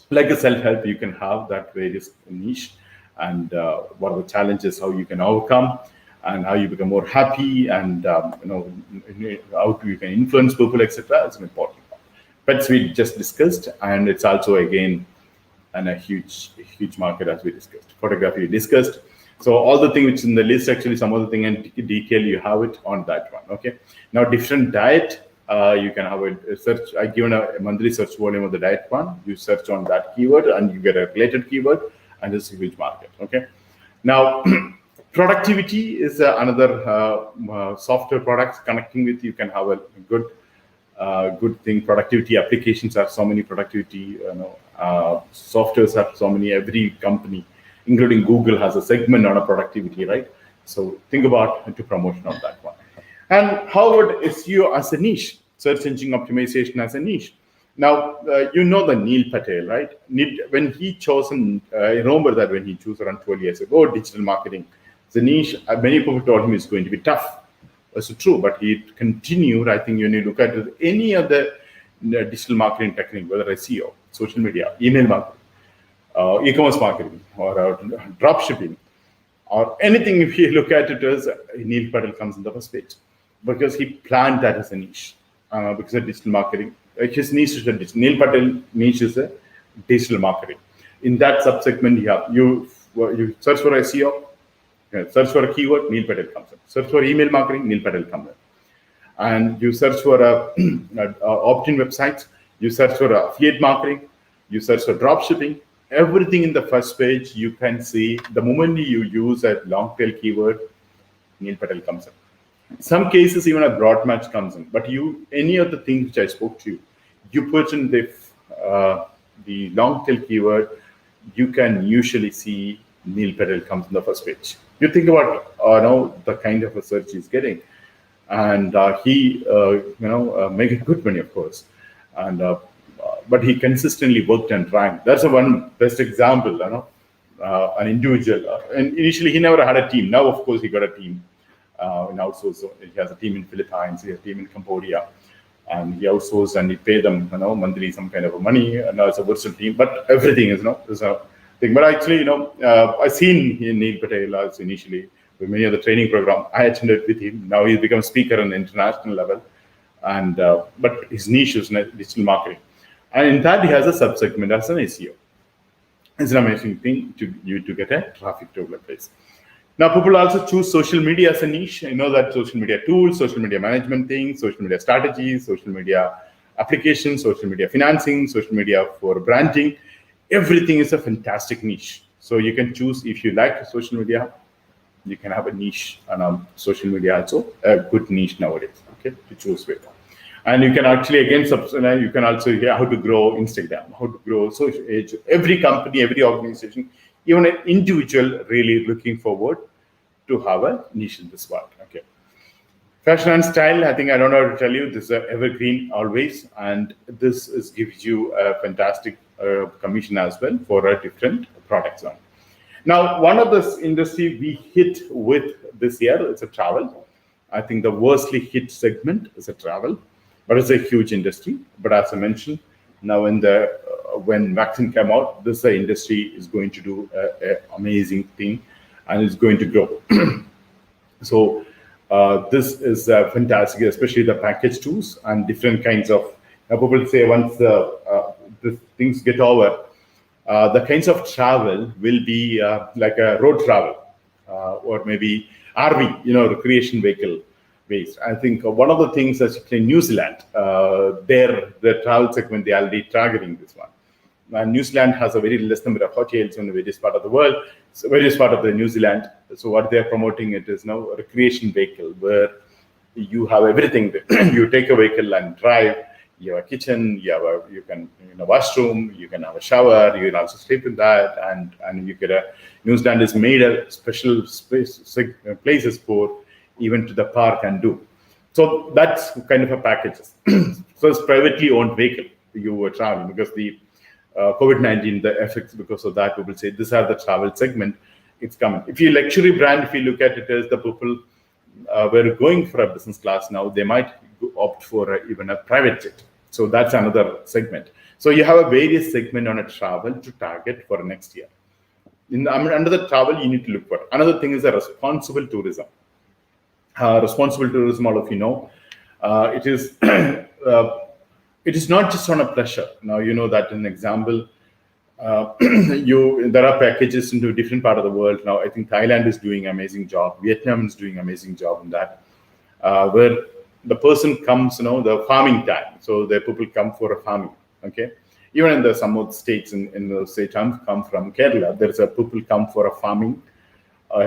Like a self-help, you can have that various niche, and what are the challenges, how you can overcome, and how you become more happy, and how you can influence people, etc. It's an important part. Pets we just discussed, and it's also again a huge market as we discussed. Photography we discussed. So all the things which in the list, actually some of the thing in detail, you have it on that one. Okay. Now different diet, you can have a search. I given a monthly search volume of the diet one. You search on that keyword and you get a related keyword, and it's a huge market. Okay. Now. Productivity is another software products connecting with. You can have a good thing. Productivity applications have so many productivity. Softwares have so many. Every company, including Google, has a segment on a productivity, right? So think about to promotion of that one. And how would SEO as a niche, search engine optimization as a niche? Now you know the Neil Patel, right? When he chosen, I remember that when he chose around 12 years ago, digital marketing. The niche, many people told him it's going to be tough. That's true, but he continued. I think when you look at any other digital marketing technique, whether SEO, social media, email marketing, e-commerce marketing, or drop shipping, or anything, if you look at it as Neil Patel comes in the first page, because he planned that as a niche, because of digital marketing. His niche is a digital. Neil Patel niche is a digital marketing. In that subsegment, you search for SEO. Search for a keyword, Neil Patel comes in. Search for email marketing, Neil Patel comes in. And you search for opt-in websites, you search for affiliate marketing, you search for drop shipping, everything in the first page you can see. The moment you use a long tail keyword, Neil Patel comes in. In some cases, even a broad match comes in. But any of the things which I spoke to you put in the long tail keyword, you can usually see Neil Patel comes in the first page. You think about the kind of a search he's getting, and he make a good money, of course, and but he consistently worked and ranked. That's one best example. An individual, and initially he never had a team. Now, of course, he got a team. In outsource, he has a team in Philippines, he has a team in Cambodia, and he outsourced and he pay them monthly some kind of money. And now it's a virtual team, but everything is a thing. But actually, I seen Neil Patel initially with many of the training program. I attended with him. Now he's become speaker on the international level, and but his niche is digital marketing, and in that he has a subsegment as an SEO. It's an amazing thing to get a traffic to a place. Now, people also choose social media as a niche. You know that social media tools, social media management things, social media strategies, social media applications, social media financing, social media for branding. Everything is a fantastic niche. So you can choose if you like social media, you can have a niche on social media also, a good niche nowadays, okay, to choose with. And you can actually, again, you can also hear how to grow Instagram, how to grow social age. Every company, every organization, even an individual really looking forward to have a niche in this world. Okay. Fashion and style, I think I don't know how to tell you, this is evergreen always. And this gives you a fantastic commission as well for a different products on. Now, one of the industry we hit with this year is a travel. I think the worstly hit segment is a travel, but it's a huge industry. But as I mentioned, now when vaccine came out, this industry is going to do an amazing thing, and it's going to grow. So this is fantastic, especially the package tours and different kinds of. People say once the things get over, the kinds of travel will be like a road travel or maybe RV, recreation vehicle based. I think one of the things, especially in New Zealand, the travel segment, they are already targeting this one. And New Zealand has a very less number of hotels in various part of the world, so various part of the New Zealand. So what they are promoting it is now a recreation vehicle where you have everything. You take a vehicle and drive. You have a kitchen. You can washroom. You can have a shower. You can also sleep in that, and you get a. New Zealand is made a special places for even to the park and do. So that's kind of a package. So it's privately owned vehicle you were traveling because the COVID-19, the effects because of that, people say these are the travel segment. It's coming. If you luxury brand, if you look at it as the people were going for a business class now, they might opt for even a private jet. So that's another segment. So you have a various segment on a travel to target for next year. Under the travel, you need to look for. Another thing is a responsible tourism. Responsible tourism, all of you know, it is it is not just on a pleasure. Now you know that an example. There are packages into different part of the world now. I think Thailand is doing amazing job. Vietnam is doing amazing job in that, where the person comes, the farming time. So the people come for a farming. Okay, even in some of the states in the state I'm come from, Kerala, there's a people come for a farming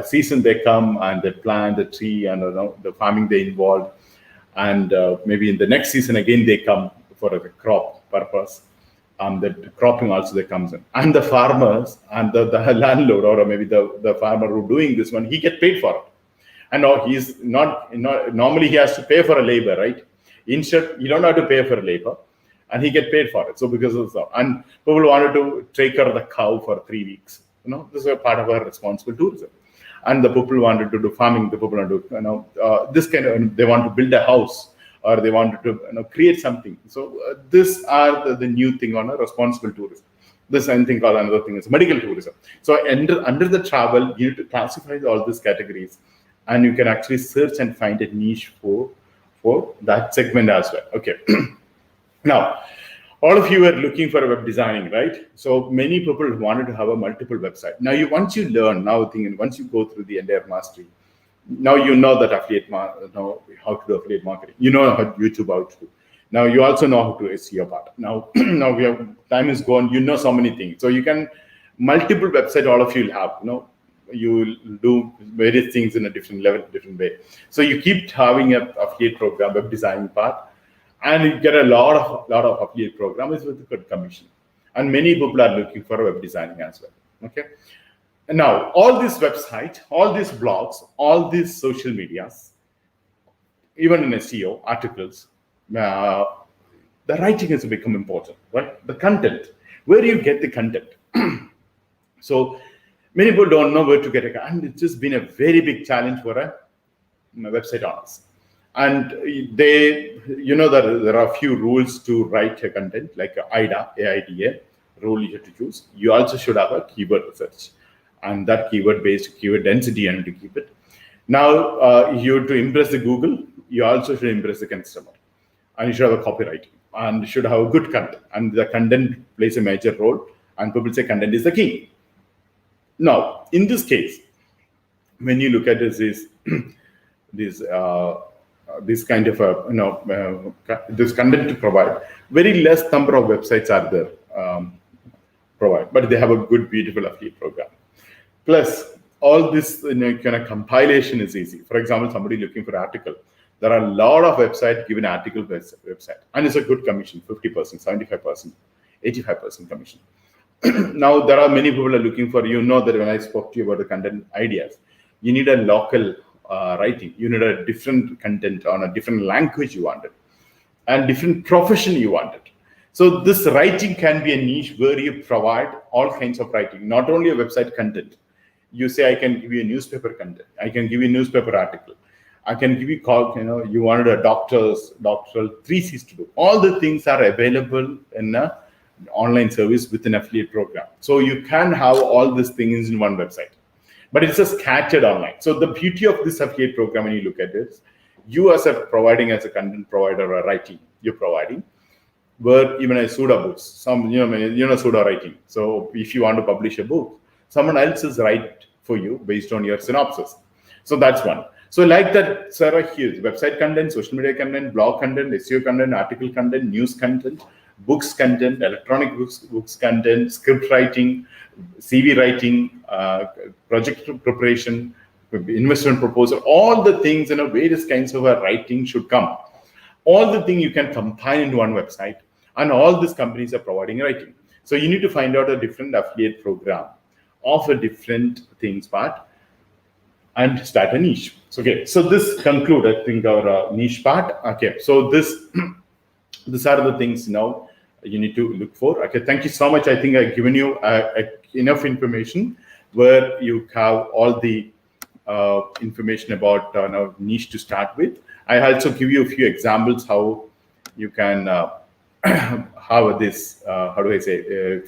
season. They come and they plant the tree and the farming they involved, and maybe in the next season again they come for a crop purpose. The cropping also that comes in, and the farmers and the landlord or maybe the farmer who doing this one, he get paid for it. And now he's not normally he has to pay for a labor, right? Instead, you don't have to pay for labor, and he get paid for it. So because of that, and people wanted to take care of the cow for 3 weeks. This is a part of our responsible tourism. And the people wanted to do farming. The people want to this kind of, they want to build a house, or they wanted to create something. So these are the new thing on a responsible tourism. This I think another thing is medical tourism. So under the travel, you need to classify all these categories, and you can actually search and find a niche for that segment as well. Okay. Now, all of you are looking for a web designing, right? So many people wanted to have a multiple website. Now, once you learn, once you go through the entire mastery, now you know that how to do affiliate marketing. You know how YouTube how to do. Now you also know how to SEO part. Now we have time is gone. You know so many things. So you can multiple website. All of you will have. You will do various things in a different level, different way. So you keep having a affiliate program, web design part, and you get a lot of affiliate programs with a good commission. And many people are looking for a web designing as well. Okay. And now, all these websites, all these blogs, all these social medias, even in SEO articles, the writing has become important, right? The content, where do you get the content? So many people don't know where to get it, and it's just been a very big challenge for a website owners. And that there are a few rules to write a content, like AIDA rule you have to choose. You also should have a keyword research. And that keyword-based keyword density, you need to keep it. Now, you to impress the Google, you also should impress the customer. And you should have a copywriting. And you should have a good content. And the content plays a major role. and people say content is the king. Now, in this case, when you look at this kind of this content to provide, very less number of websites are there provide, but they have a good, beautiful affiliate program. Plus, all this kind of compilation is easy. For example, somebody looking for article, there are a lot of websites given article website, and it's a good commission, 50%, 75%, 85% commission. Now, there are many people are looking for, that when I spoke to you about the content ideas, you need a local writing. You need a different content on a different language you want it, and different profession you want it. So this writing can be a niche where you provide all kinds of writing, not only a website content. You say, I can give you a newspaper content. I can give you a newspaper article. I can give you you wanted a doctoral thesis to do. All the things are available in an online service with an affiliate program. So you can have all these things in one website, but it's a scattered online. So the beauty of this affiliate program, when you look at it, you as a content provider or writing, you're providing, where even a pseudo books, pseudo writing. So if you want to publish a book, someone else is write for you based on your synopsis. So that's one. So like that, Sarah, here, website content, social media content, blog content, SEO content, article content, news content, books content, electronic books content, script writing, CV writing, project preparation, investment proposal, all the things, various kinds of writing should come. All the things you can combine into one website, and all these companies are providing writing. So you need to find out a different affiliate program of a different things part and start a niche. Okay, so this conclude, I think, our niche part. Okay, so these are the things now you need to look for. Okay, thank you so much. I think I've given you enough information where you have all the information about niche to start with. I also give you a few examples how you can have this,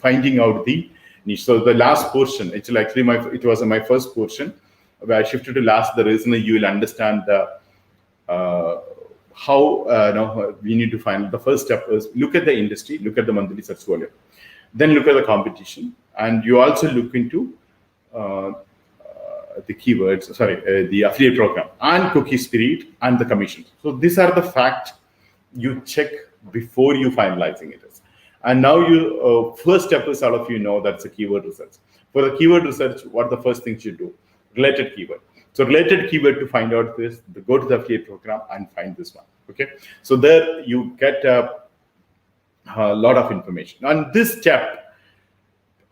finding out the niche. So the last portion, it was my first portion, where I shifted to last. The reason you will understand how we need to find. The first step is look at the industry, look at the monthly search volume, then look at the competition, and you also look into the keywords, the affiliate program, and cookie spirit, and the commission. So these are the facts you check before you finalizing it. And now you first step is, all of you know, that's a keyword research. For the keyword research, what are the first things you do? Related keyword. So related keyword, to find out this, go to the affiliate program and find this one. Okay, so there you get a lot of information. And this step,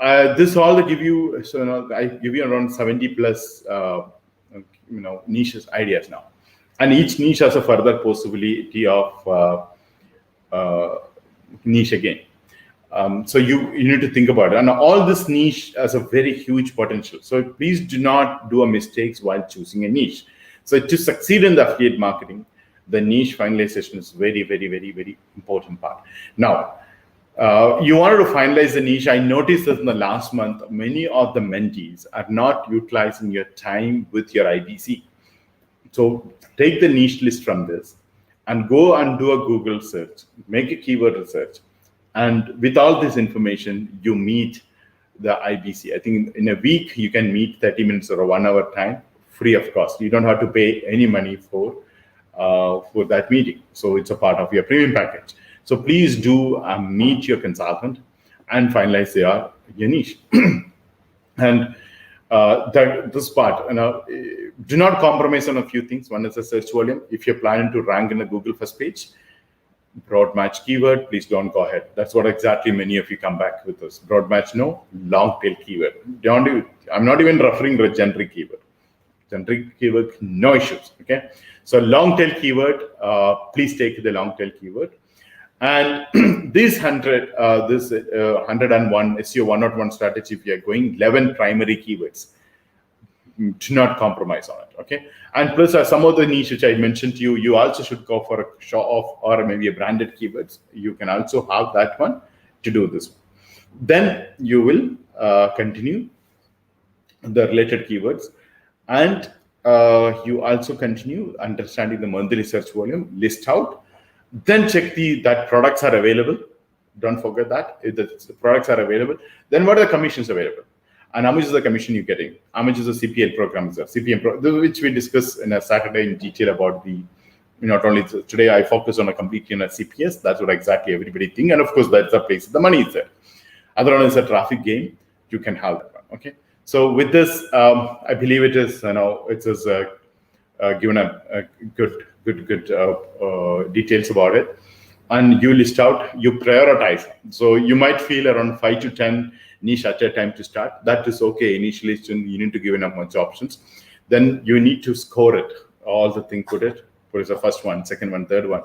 this all they give you. So I give you around 70 plus niches ideas now, and each niche has a further possibility of niche again. So you need to think about it, and all this niche has a very huge potential. So please do not do a mistakes while choosing a niche. So to succeed in the affiliate marketing, the niche finalization is very, very, very, very important part. Now, you wanted to finalize the niche. I noticed that in the last month, many of the mentees are not utilizing your time with your IBC. So take the niche list from this and go and do a Google search, make a keyword research. And with all this information, you meet the IBC. I think in a week, you can meet 30 minutes or a 1 hour time free of cost. You don't have to pay any money for that meeting. So it's a part of your premium package. So please do meet your consultant and finalize your niche. And this part, do not compromise on a few things. One is the search volume. If you're planning to rank in the Google first page, broad match keyword, please don't go ahead. That's what exactly many of you come back with us. Broad match, no. Long tail keyword. I'm not even referring to a generic keyword. Generic keyword, no issues. Okay. So long tail keyword, please take the long tail keyword. And this 101 SEO 101 strategy, if you are going 11 primary keywords, do not compromise on it. Okay. And plus some of the niche which I mentioned to you, you also should go for a show off or maybe a branded keywords. You can also have that one to do this one. Then you will continue the related keywords, and you also continue understanding the monthly search volume, list out, then check that products are available, Don't forget that. If the products are available, then what are the commissions available? And how much is the commission you're getting? How much is the CPL program? Which we discussed in a Saturday in detail about the, not only today I focus on a completely on a CPS. That's what exactly everybody think. And of course, that's the place the money is there. Other one is a traffic game. You can have that one. Okay. So with this, I believe it is, it is given a good details about it. And you list out, you prioritize. So you might feel around 5 to 10 niche at a time to start. That is okay. Initially, you need to give enough much options. Then you need to score it. All the things put it the first one, second one, third one.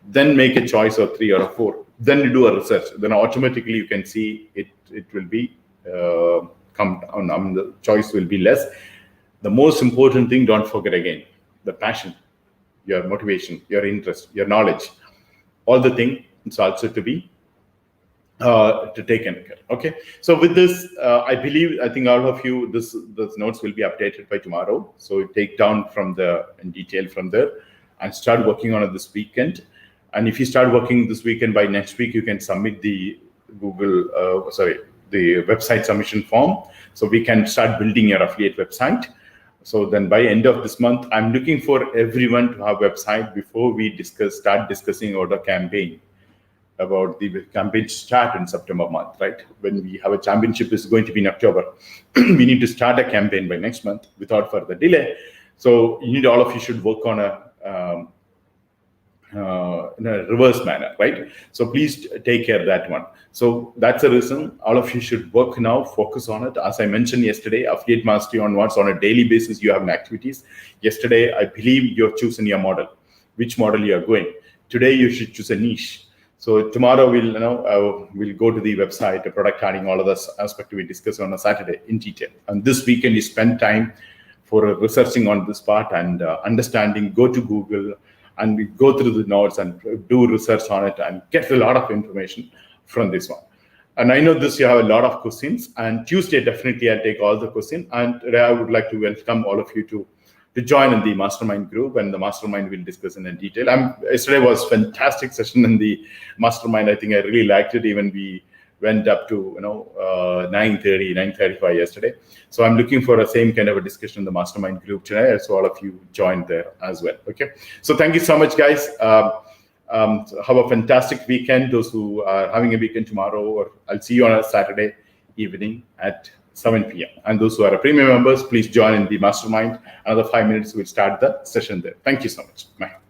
Then make a choice of 3 or 4. Then you do a research. Then automatically you can see it will be come down. The choice will be less. The most important thing, don't forget again, the passion, your motivation, your interest, your knowledge. All the thing, it's also to be to take in care. Okay. So with this, I think all of you, those notes will be updated by tomorrow. So take down in detail from there and start working on it this weekend. And if you start working this weekend, by next week, you can submit the the website submission form. So we can start building your affiliate website. So then by end of this month, I'm looking for everyone to have a website before we start discussing about a campaign, about the campaign start in September month, right? When we have a championship is going to be in October. We need to start a campaign by next month without further delay. So all of you should work on in a reverse manner, right? So please take care of that one. So that's the reason all of you should work now, focus on it. As I mentioned yesterday, Affiliate Mastery onwards on a daily basis, you have activities. Yesterday, I believe you're choosing your model, which model you are going. Today, you should choose a niche. So tomorrow we'll go to the website, the product adding, all of this aspect we discuss on a Saturday in detail. And this weekend, you spend time for researching on this part and understanding. Go to Google and go through the notes and do research on it and get a lot of information from this one. And I know this, you have a lot of questions, and Tuesday, definitely I'll take all the questions. And today I would like to welcome all of you to join in the mastermind group, and the mastermind will discuss in detail. Yesterday was fantastic session in the mastermind. I think I really liked it. Even we went up to 9:35 yesterday. So I'm looking for the same kind of a discussion in the mastermind group today. So all of you joined there as well. Okay. So thank you so much, guys. Have a fantastic weekend. Those who are having a weekend tomorrow, or I'll see you on a Saturday evening at 7 p.m. And those who are premium members, please join in the mastermind. Another 5 minutes, we'll start the session there. Thank you so much. Bye.